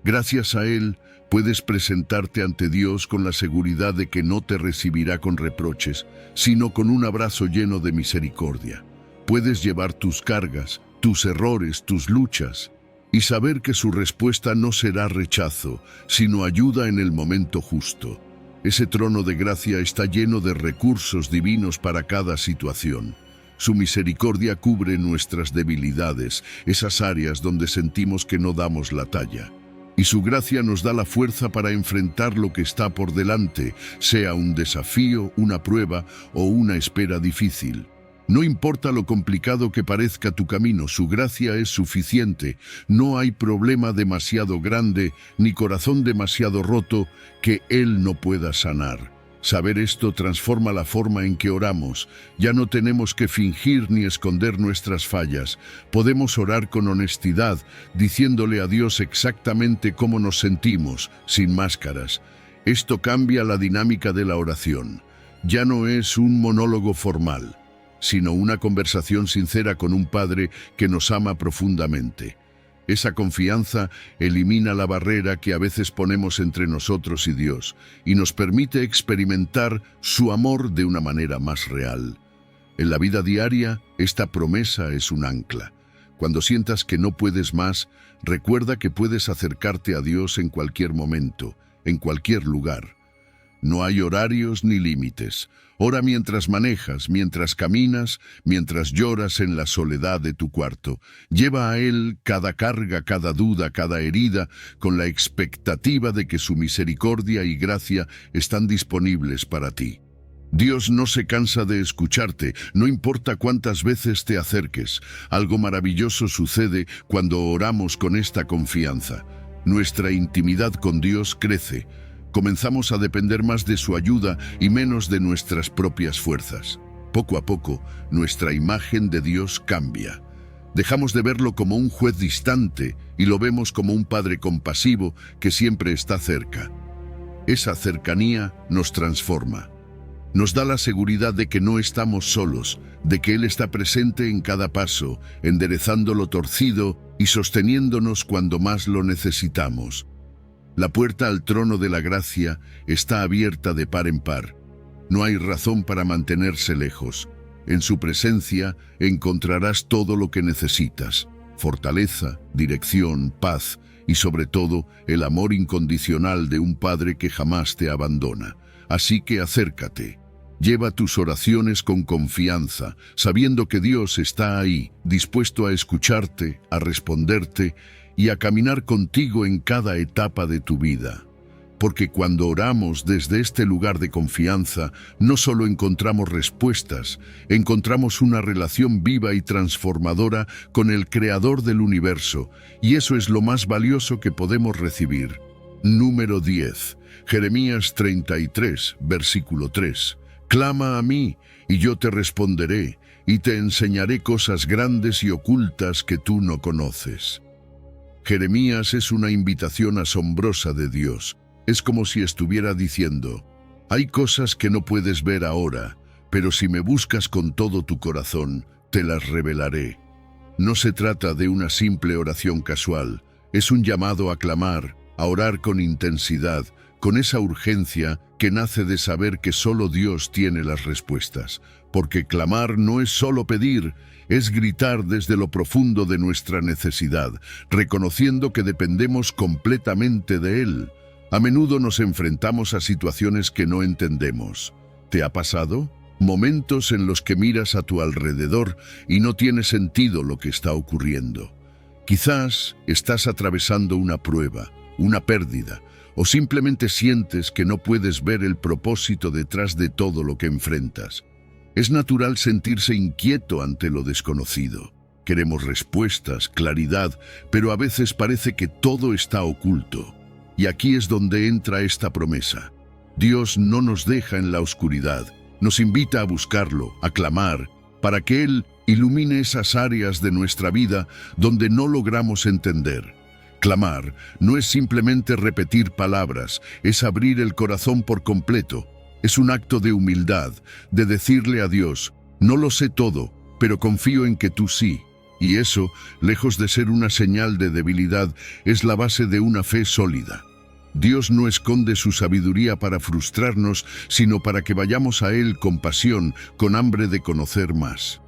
Gracias a Él, puedes presentarte ante Dios con la seguridad de que no te recibirá con reproches, sino con un abrazo lleno de misericordia. Puedes llevar tus cargas, tus errores, tus luchas, y saber que su respuesta no será rechazo, sino ayuda en el momento justo. Ese trono de gracia está lleno de recursos divinos para cada situación. Su misericordia cubre nuestras debilidades, esas áreas donde sentimos que no damos la talla. Y su gracia nos da la fuerza para enfrentar lo que está por delante, sea un desafío, una prueba o una espera difícil. No importa lo complicado que parezca tu camino, su gracia es suficiente. No hay problema demasiado grande ni corazón demasiado roto que Él no pueda sanar. Saber esto transforma la forma en que oramos. Ya no tenemos que fingir ni esconder nuestras fallas. Podemos orar con honestidad, diciéndole a Dios exactamente cómo nos sentimos, sin máscaras. Esto cambia la dinámica de la oración. Ya no es un monólogo formal, sino una conversación sincera con un Padre que nos ama profundamente. Esa confianza elimina la barrera que a veces ponemos entre nosotros y Dios y nos permite experimentar su amor de una manera más real. En la vida diaria, esta promesa es un ancla. Cuando sientas que no puedes más, recuerda que puedes acercarte a Dios en cualquier momento, en cualquier lugar. No hay horarios ni límites. Ora mientras manejas, mientras caminas, mientras lloras en la soledad de tu cuarto. Lleva a Él cada carga, cada duda, cada herida, con la expectativa de que su misericordia y gracia están disponibles para ti. Dios no se cansa de escucharte, no importa cuántas veces te acerques. Algo maravilloso sucede cuando oramos con esta confianza. Nuestra intimidad con Dios crece. Comenzamos a depender más de su ayuda y menos de nuestras propias fuerzas. Poco a poco, nuestra imagen de Dios cambia. Dejamos de verlo como un juez distante y lo vemos como un Padre compasivo que siempre está cerca. Esa cercanía nos transforma. Nos da la seguridad de que no estamos solos, de que Él está presente en cada paso, enderezando lo torcido y sosteniéndonos cuando más lo necesitamos. La puerta al trono de la gracia está abierta de par en par. No hay razón para mantenerse lejos. En su presencia encontrarás todo lo que necesitas: fortaleza, dirección, paz y sobre todo el amor incondicional de un Padre que jamás te abandona. Así que acércate. Lleva tus oraciones con confianza, sabiendo que Dios está ahí, dispuesto a escucharte, a responderte y a caminar contigo en cada etapa de tu vida. Porque cuando oramos desde este lugar de confianza, no solo encontramos respuestas, encontramos una relación viva y transformadora con el Creador del universo, y eso es lo más valioso que podemos recibir. Número 10. Jeremías 33, versículo 3. Clama a mí, y yo te responderé, y te enseñaré cosas grandes y ocultas que tú no conoces. Jeremías es una invitación asombrosa de Dios. Es como si estuviera diciendo: hay cosas que no puedes ver ahora, pero si me buscas con todo tu corazón, te las revelaré. No se trata de una simple oración casual, es un llamado a clamar, a orar con intensidad, con esa urgencia que nace de saber que solo Dios tiene las respuestas. Porque clamar no es solo pedir, es gritar desde lo profundo de nuestra necesidad, reconociendo que dependemos completamente de Él. A menudo nos enfrentamos a situaciones que no entendemos. ¿Te ha pasado? Momentos en los que miras a tu alrededor y no tiene sentido lo que está ocurriendo. Quizás estás atravesando una prueba, una pérdida, o simplemente sientes que no puedes ver el propósito detrás de todo lo que enfrentas. Es natural sentirse inquieto ante lo desconocido. Queremos respuestas, claridad, pero a veces parece que todo está oculto. Y aquí es donde entra esta promesa. Dios no nos deja en la oscuridad, nos invita a buscarlo, a clamar, para que Él ilumine esas áreas de nuestra vida donde no logramos entender. Clamar no es simplemente repetir palabras, es abrir el corazón por completo. Es un acto de humildad, de decirle a Dios: no lo sé todo, pero confío en que tú sí. Y eso, lejos de ser una señal de debilidad, es la base de una fe sólida. Dios no esconde su sabiduría para frustrarnos, sino para que vayamos a Él con pasión, con hambre de conocer más.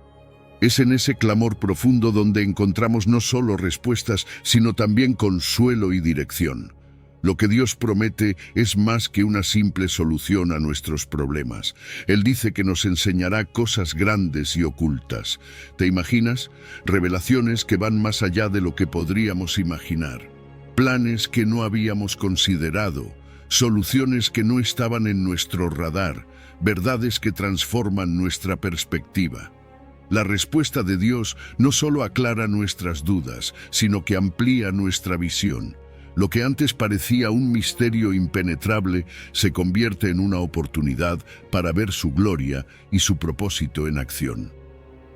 Es en ese clamor profundo donde encontramos no solo respuestas, sino también consuelo y dirección. Lo que Dios promete es más que una simple solución a nuestros problemas. Él dice que nos enseñará cosas grandes y ocultas. ¿Te imaginas? Revelaciones que van más allá de lo que podríamos imaginar. Planes que no habíamos considerado. Soluciones que no estaban en nuestro radar. Verdades que transforman nuestra perspectiva. La respuesta de Dios no solo aclara nuestras dudas, sino que amplía nuestra visión. Lo que antes parecía un misterio impenetrable se convierte en una oportunidad para ver su gloria y su propósito en acción.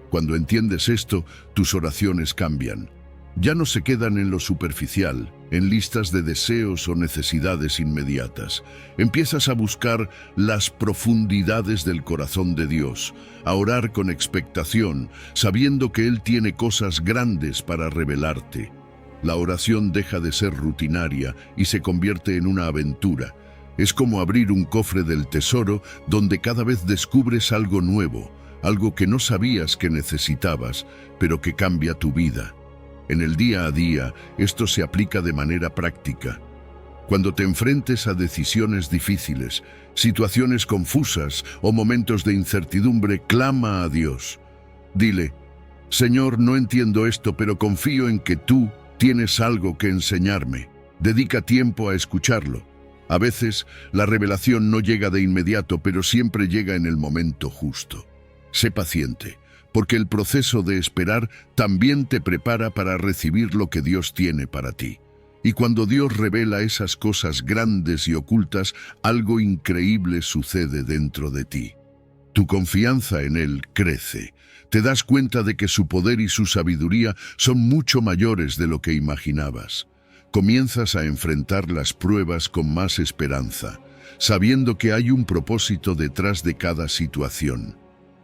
Cuando entiendes esto, tus oraciones cambian. Ya no se quedan en lo superficial, en listas de deseos o necesidades inmediatas. Empiezas a buscar las profundidades del corazón de Dios, a orar con expectación, sabiendo que Él tiene cosas grandes para revelarte. La oración deja de ser rutinaria y se convierte en una aventura. Es como abrir un cofre del tesoro donde cada vez descubres algo nuevo, algo que no sabías que necesitabas, pero que cambia tu vida. En el día a día, esto se aplica de manera práctica. Cuando te enfrentes a decisiones difíciles, situaciones confusas o momentos de incertidumbre, clama a Dios. Dile: Señor, no entiendo esto, pero confío en que tú tienes algo que enseñarme. Dedica tiempo a escucharlo. A veces, la revelación no llega de inmediato, pero siempre llega en el momento justo. Sé paciente, porque el proceso de esperar también te prepara para recibir lo que Dios tiene para ti. Y cuando Dios revela esas cosas grandes y ocultas, algo increíble sucede dentro de ti. Tu confianza en Él crece. Te das cuenta de que su poder y su sabiduría son mucho mayores de lo que imaginabas. Comienzas a enfrentar las pruebas con más esperanza, sabiendo que hay un propósito detrás de cada situación.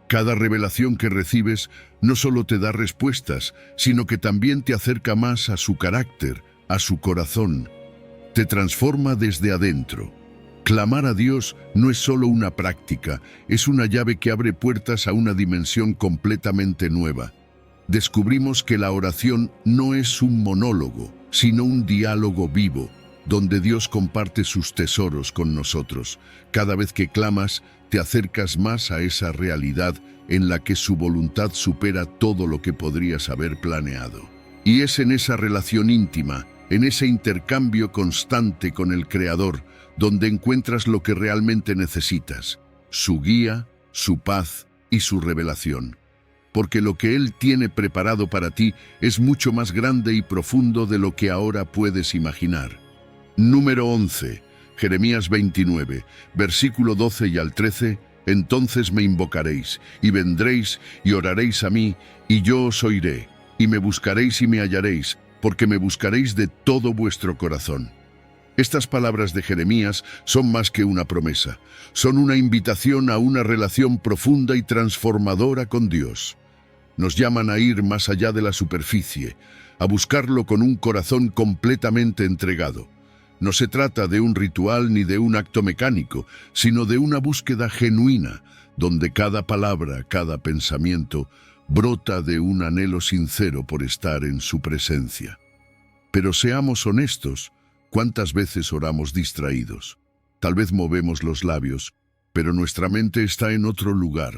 Cada revelación que recibes no solo te da respuestas, sino que también te acerca más a su carácter, a su corazón. Te transforma desde adentro. Clamar a Dios no es solo una práctica, es una llave que abre puertas a una dimensión completamente nueva. Descubrimos que la oración no es un monólogo, sino un diálogo vivo, donde Dios comparte sus tesoros con nosotros. Cada vez que clamas, te acercas más a esa realidad en la que su voluntad supera todo lo que podrías haber planeado. Y es en esa relación íntima, en ese intercambio constante con el Creador, donde encuentras lo que realmente necesitas: su guía, su paz y su revelación. Porque lo que Él tiene preparado para ti es mucho más grande y profundo de lo que ahora puedes imaginar. Número 11. Jeremías 29, versículo 12 y al 13. Entonces me invocaréis, y vendréis, y oraréis a mí, y yo os oiré, y me buscaréis y me hallaréis, porque me buscaréis de todo vuestro corazón. Estas palabras de Jeremías son más que una promesa, son una invitación a una relación profunda y transformadora con Dios. Nos llaman a ir más allá de la superficie, a buscarlo con un corazón completamente entregado. No se trata de un ritual ni de un acto mecánico, sino de una búsqueda genuina, donde cada palabra, cada pensamiento, brota de un anhelo sincero por estar en su presencia. Pero seamos honestos, ¿cuántas veces oramos distraídos? Tal vez movemos los labios, pero nuestra mente está en otro lugar.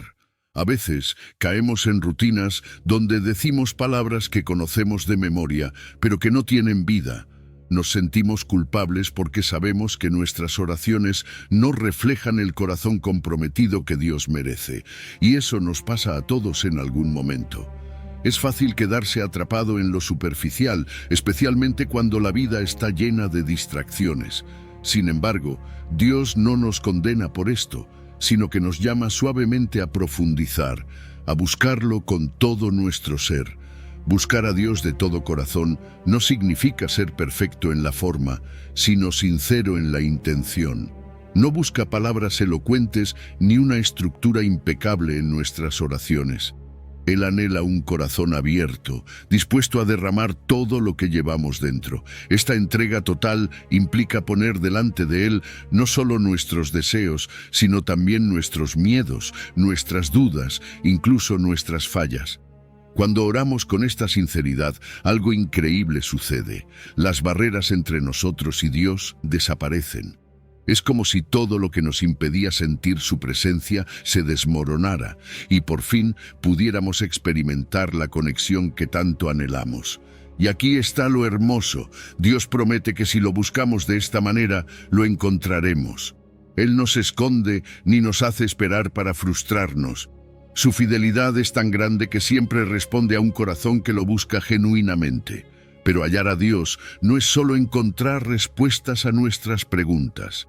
A veces caemos en rutinas donde decimos palabras que conocemos de memoria, pero que no tienen vida. Nos sentimos culpables porque sabemos que nuestras oraciones no reflejan el corazón comprometido que Dios merece, y eso nos pasa a todos en algún momento. Es fácil quedarse atrapado en lo superficial, especialmente cuando la vida está llena de distracciones. Sin embargo, Dios no nos condena por esto, sino que nos llama suavemente a profundizar, a buscarlo con todo nuestro ser. Buscar a Dios de todo corazón no significa ser perfecto en la forma, sino sincero en la intención. No busca palabras elocuentes ni una estructura impecable en nuestras oraciones. Él anhela un corazón abierto, dispuesto a derramar todo lo que llevamos dentro. Esta entrega total implica poner delante de Él no solo nuestros deseos, sino también nuestros miedos, nuestras dudas, incluso nuestras fallas. Cuando oramos con esta sinceridad, algo increíble sucede. Las barreras entre nosotros y Dios desaparecen. Es como si todo lo que nos impedía sentir su presencia se desmoronara y por fin pudiéramos experimentar la conexión que tanto anhelamos. Y aquí está lo hermoso. Dios promete que si lo buscamos de esta manera, lo encontraremos. Él no se esconde ni nos hace esperar para frustrarnos. Su fidelidad es tan grande que siempre responde a un corazón que lo busca genuinamente. Pero hallar a Dios no es solo encontrar respuestas a nuestras preguntas,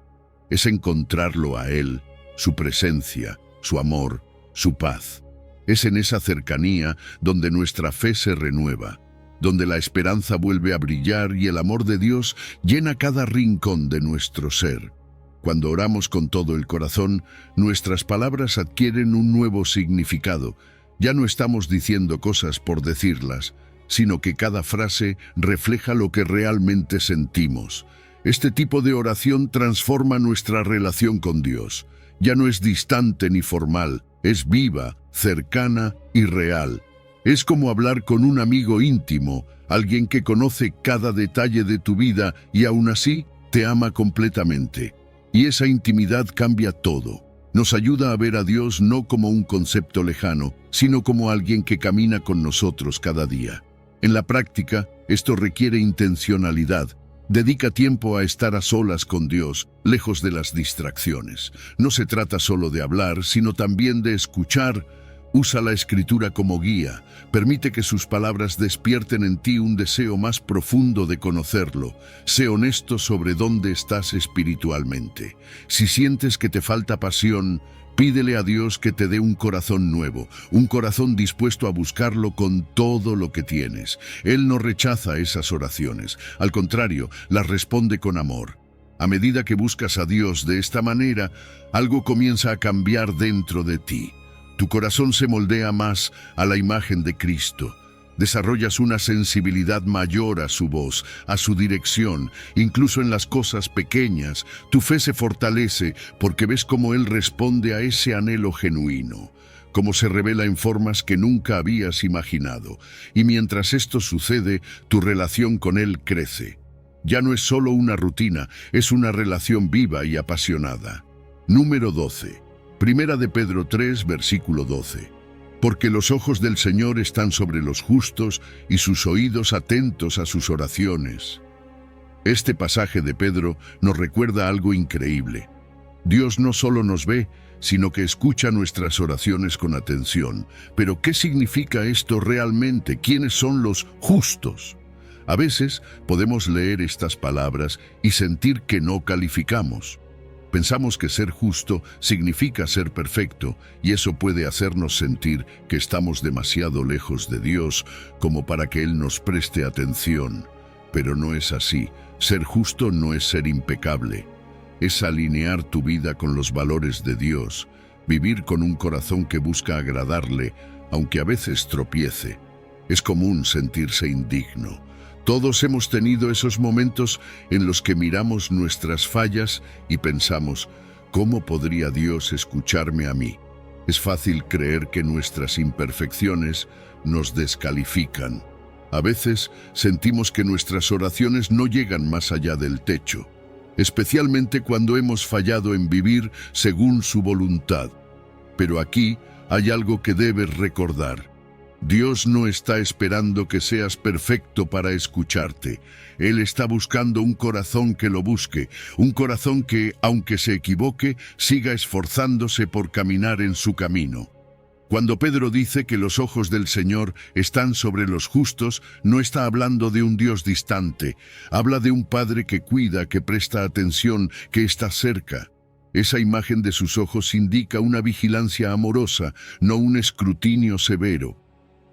es encontrarlo a Él, su presencia, su amor, su paz. Es en esa cercanía donde nuestra fe se renueva, donde la esperanza vuelve a brillar y el amor de Dios llena cada rincón de nuestro ser. Cuando oramos con todo el corazón, nuestras palabras adquieren un nuevo significado. Ya no estamos diciendo cosas por decirlas, sino que cada frase refleja lo que realmente sentimos. Este tipo de oración transforma nuestra relación con Dios. Ya no es distante ni formal, es viva, cercana y real. Es como hablar con un amigo íntimo, alguien que conoce cada detalle de tu vida y aún así te ama completamente. Y esa intimidad cambia todo. Nos ayuda a ver a Dios no como un concepto lejano, sino como alguien que camina con nosotros cada día. En la práctica, esto requiere intencionalidad. Dedica tiempo a estar a solas con Dios, lejos de las distracciones. No se trata solo de hablar, sino también de escuchar. Usa la Escritura como guía. Permite que sus palabras despierten en ti un deseo más profundo de conocerlo. Sé honesto sobre dónde estás espiritualmente. Si sientes que te falta pasión, pídele a Dios que te dé un corazón nuevo, un corazón dispuesto a buscarlo con todo lo que tienes. Él no rechaza esas oraciones, al contrario, las responde con amor. A medida que buscas a Dios de esta manera, algo comienza a cambiar dentro de ti. Tu corazón se moldea más a la imagen de Cristo. Desarrollas una sensibilidad mayor a su voz, a su dirección, incluso en las cosas pequeñas. Tu fe se fortalece porque ves cómo Él responde a ese anhelo genuino, cómo se revela en formas que nunca habías imaginado. Y mientras esto sucede, tu relación con Él crece. Ya no es solo una rutina, es una relación viva y apasionada. Número 12. Primera de Pedro 3, versículo 12. Porque los ojos del Señor están sobre los justos y sus oídos atentos a sus oraciones. Este pasaje de Pedro nos recuerda algo increíble. Dios no solo nos ve, sino que escucha nuestras oraciones con atención. Pero ¿qué significa esto realmente? ¿Quiénes son los justos? A veces podemos leer estas palabras y sentir que no calificamos. Pensamos que ser justo significa ser perfecto, y eso puede hacernos sentir que estamos demasiado lejos de Dios como para que Él nos preste atención. Pero no es así. Ser justo no es ser impecable. Es alinear tu vida con los valores de Dios, vivir con un corazón que busca agradarle, aunque a veces tropiece. Es común sentirse indigno. Todos hemos tenido esos momentos en los que miramos nuestras fallas y pensamos, ¿cómo podría Dios escucharme a mí? Es fácil creer que nuestras imperfecciones nos descalifican. A veces sentimos que nuestras oraciones no llegan más allá del techo, especialmente cuando hemos fallado en vivir según su voluntad. Pero aquí hay algo que debes recordar. Dios no está esperando que seas perfecto para escucharte. Él está buscando un corazón que lo busque, un corazón que, aunque se equivoque, siga esforzándose por caminar en su camino. Cuando Pedro dice que los ojos del Señor están sobre los justos, no está hablando de un Dios distante. Habla de un Padre que cuida, que presta atención, que está cerca. Esa imagen de sus ojos indica una vigilancia amorosa, no un escrutinio severo.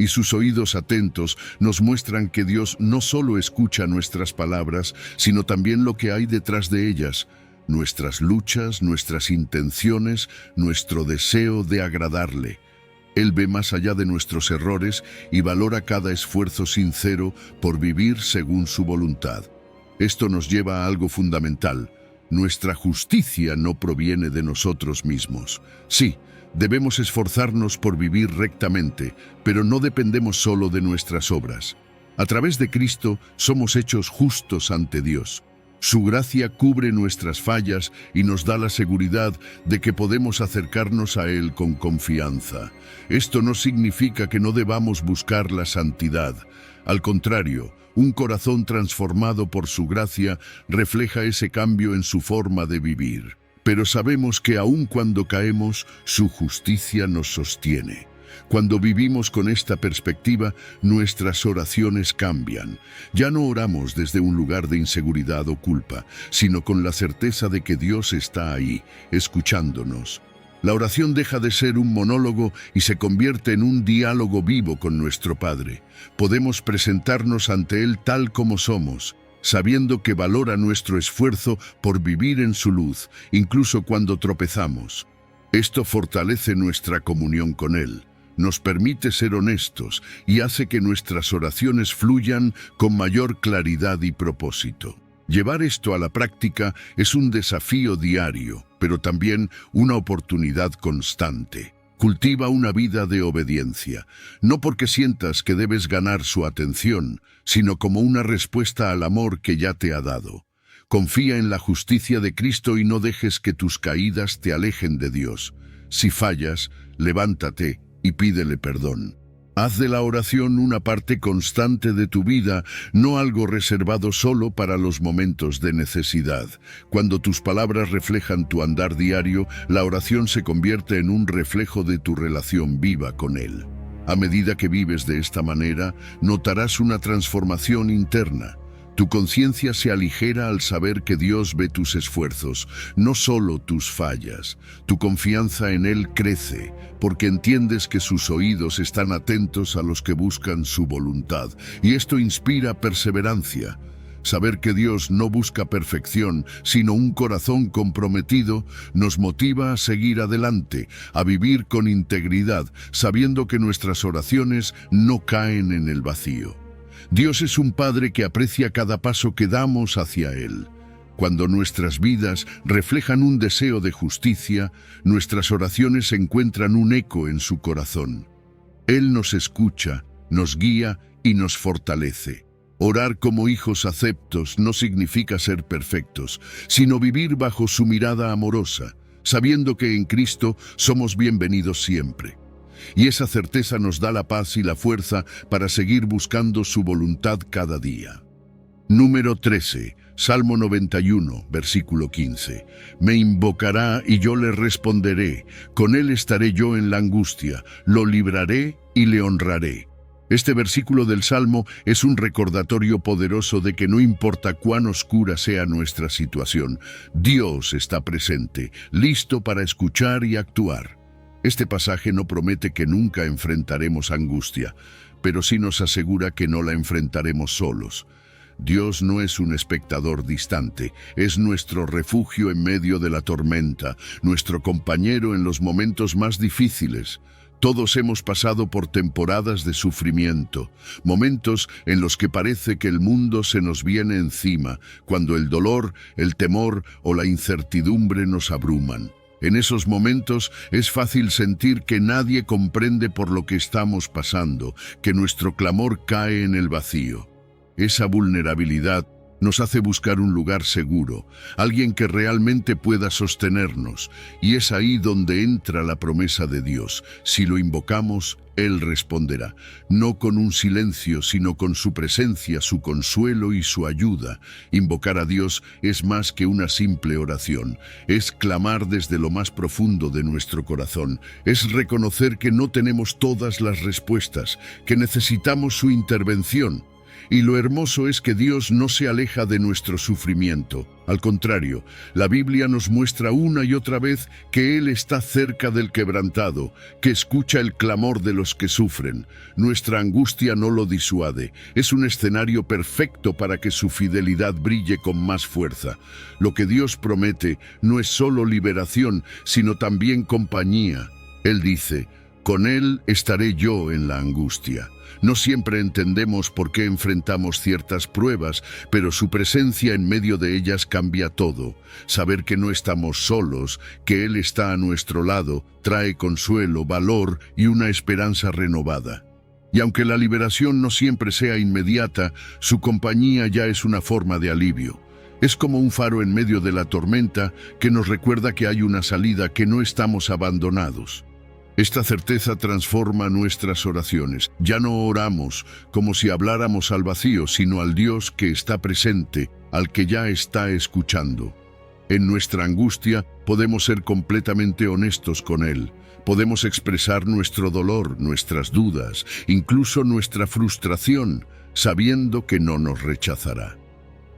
Y sus oídos atentos nos muestran que Dios no solo escucha nuestras palabras, sino también lo que hay detrás de ellas, nuestras luchas, nuestras intenciones, nuestro deseo de agradarle. Él ve más allá de nuestros errores y valora cada esfuerzo sincero por vivir según su voluntad. Esto nos lleva a algo fundamental. Nuestra justicia no proviene de nosotros mismos. Sí, debemos esforzarnos por vivir rectamente, pero no dependemos solo de nuestras obras. A través de Cristo somos hechos justos ante Dios. Su gracia cubre nuestras fallas y nos da la seguridad de que podemos acercarnos a Él con confianza. Esto no significa que no debamos buscar la santidad. Al contrario, un corazón transformado por su gracia refleja ese cambio en su forma de vivir. Pero sabemos que aun cuando caemos, su justicia nos sostiene. Cuando vivimos con esta perspectiva, nuestras oraciones cambian. Ya no oramos desde un lugar de inseguridad o culpa, sino con la certeza de que Dios está ahí, escuchándonos. La oración deja de ser un monólogo y se convierte en un diálogo vivo con nuestro Padre. Podemos presentarnos ante Él tal como somos, sabiendo que valora nuestro esfuerzo por vivir en su luz, incluso cuando tropezamos. Esto fortalece nuestra comunión con Él, nos permite ser honestos y hace que nuestras oraciones fluyan con mayor claridad y propósito. Llevar esto a la práctica es un desafío diario, pero también una oportunidad constante. Cultiva una vida de obediencia, no porque sientas que debes ganar su atención, sino como una respuesta al amor que ya te ha dado. Confía en la justicia de Cristo y no dejes que tus caídas te alejen de Dios. Si fallas, levántate y pídele perdón. Haz de la oración una parte constante de tu vida, no algo reservado solo para los momentos de necesidad. Cuando tus palabras reflejan tu andar diario, la oración se convierte en un reflejo de tu relación viva con Él. A medida que vives de esta manera, notarás una transformación interna. Tu conciencia se aligera al saber que Dios ve tus esfuerzos, no solo tus fallas. Tu confianza en Él crece, porque entiendes que sus oídos están atentos a los que buscan su voluntad, y esto inspira perseverancia. Saber que Dios no busca perfección, sino un corazón comprometido, nos motiva a seguir adelante, a vivir con integridad, sabiendo que nuestras oraciones no caen en el vacío. Dios es un Padre que aprecia cada paso que damos hacia Él. Cuando nuestras vidas reflejan un deseo de justicia, nuestras oraciones encuentran un eco en su corazón. Él nos escucha, nos guía y nos fortalece. Orar como hijos aceptos no significa ser perfectos, sino vivir bajo su mirada amorosa, sabiendo que en Cristo somos bienvenidos siempre. Y esa certeza nos da la paz y la fuerza para seguir buscando su voluntad cada día. Número 13, Salmo 91, versículo 15. Me invocará y yo le responderé, con él estaré yo en la angustia, lo libraré y le honraré. Este versículo del Salmo es un recordatorio poderoso de que no importa cuán oscura sea nuestra situación, Dios está presente, listo para escuchar y actuar. Este pasaje no promete que nunca enfrentaremos angustia, pero sí nos asegura que no la enfrentaremos solos. Dios no es un espectador distante, es nuestro refugio en medio de la tormenta, nuestro compañero en los momentos más difíciles. Todos hemos pasado por temporadas de sufrimiento, momentos en los que parece que el mundo se nos viene encima, cuando el dolor, el temor o la incertidumbre nos abruman. En esos momentos es fácil sentir que nadie comprende por lo que estamos pasando, que nuestro clamor cae en el vacío. Esa vulnerabilidad nos hace buscar un lugar seguro, alguien que realmente pueda sostenernos, y es ahí donde entra la promesa de Dios. Si lo invocamos, Él responderá, no con un silencio, sino con su presencia, su consuelo y su ayuda. Invocar a Dios es más que una simple oración, es clamar desde lo más profundo de nuestro corazón, es reconocer que no tenemos todas las respuestas, que necesitamos su intervención. Y lo hermoso es que Dios no se aleja de nuestro sufrimiento. Al contrario, la Biblia nos muestra una y otra vez que Él está cerca del quebrantado, que escucha el clamor de los que sufren. Nuestra angustia no lo disuade. Es un escenario perfecto para que su fidelidad brille con más fuerza. Lo que Dios promete no es solo liberación, sino también compañía. Él dice, con Él estaré yo en la angustia. No siempre entendemos por qué enfrentamos ciertas pruebas, pero su presencia en medio de ellas cambia todo. Saber que no estamos solos, que Él está a nuestro lado, trae consuelo, valor y una esperanza renovada. Y aunque la liberación no siempre sea inmediata, su compañía ya es una forma de alivio. Es como un faro en medio de la tormenta que nos recuerda que hay una salida, que no estamos abandonados. Esta certeza transforma nuestras oraciones. Ya no oramos como si habláramos al vacío, sino al Dios que está presente, al que ya está escuchando. En nuestra angustia podemos ser completamente honestos con Él, Podemos expresar nuestro dolor, nuestras dudas, incluso nuestra frustración, sabiendo que no nos rechazará.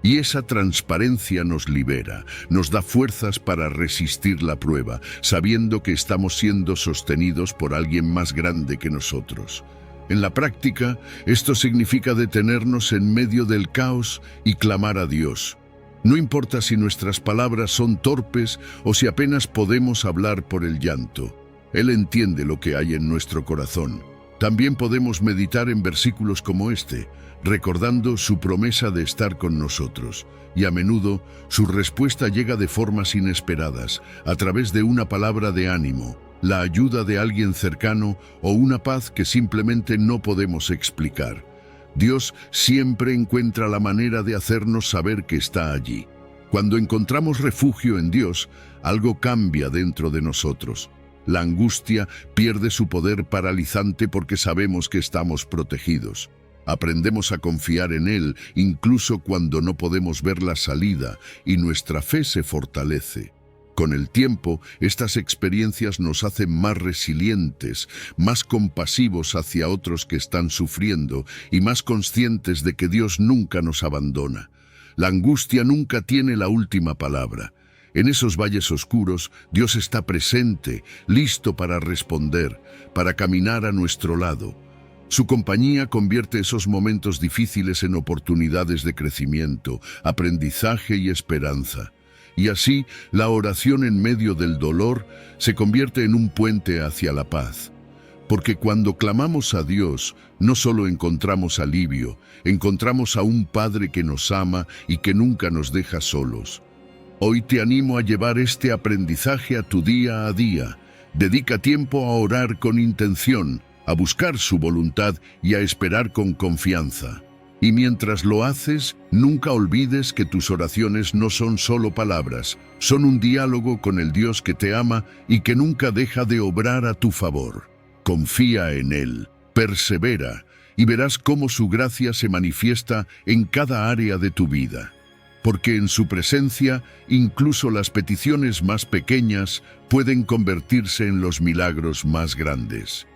Y esa transparencia nos libera, nos da fuerzas para resistir la prueba, sabiendo que estamos siendo sostenidos por alguien más grande que nosotros. En la práctica, esto significa detenernos en medio del caos y clamar a Dios. No importa si nuestras palabras son torpes o si apenas podemos hablar por el llanto. Él entiende lo que hay en nuestro corazón. También podemos meditar en versículos como este, recordando su promesa de estar con nosotros. Y a menudo, su respuesta llega de formas inesperadas, a través de una palabra de ánimo, la ayuda de alguien cercano o una paz que simplemente no podemos explicar. Dios siempre encuentra la manera de hacernos saber que está allí. Cuando encontramos refugio en Dios, algo cambia dentro de nosotros. La angustia pierde su poder paralizante porque sabemos que estamos protegidos. Aprendemos a confiar en Él incluso cuando no podemos ver la salida y nuestra fe se fortalece. Con el tiempo, estas experiencias nos hacen más resilientes, más compasivos hacia otros que están sufriendo y más conscientes de que Dios nunca nos abandona. La angustia nunca tiene la última palabra. En esos valles oscuros, Dios está presente, listo para responder, para caminar a nuestro lado. Su compañía convierte esos momentos difíciles en oportunidades de crecimiento, aprendizaje y esperanza. Y así, la oración en medio del dolor se convierte en un puente hacia la paz. Porque cuando clamamos a Dios, no solo encontramos alivio, encontramos a un Padre que nos ama y que nunca nos deja solos. Hoy te animo a llevar este aprendizaje a tu día a día. Dedica tiempo a orar con intención, a buscar su voluntad y a esperar con confianza. Y mientras lo haces, nunca olvides que tus oraciones no son solo palabras, son un diálogo con el Dios que te ama y que nunca deja de obrar a tu favor. Confía en Él, persevera, y verás cómo su gracia se manifiesta en cada área de tu vida. Porque en su presencia, incluso las peticiones más pequeñas pueden convertirse en los milagros más grandes.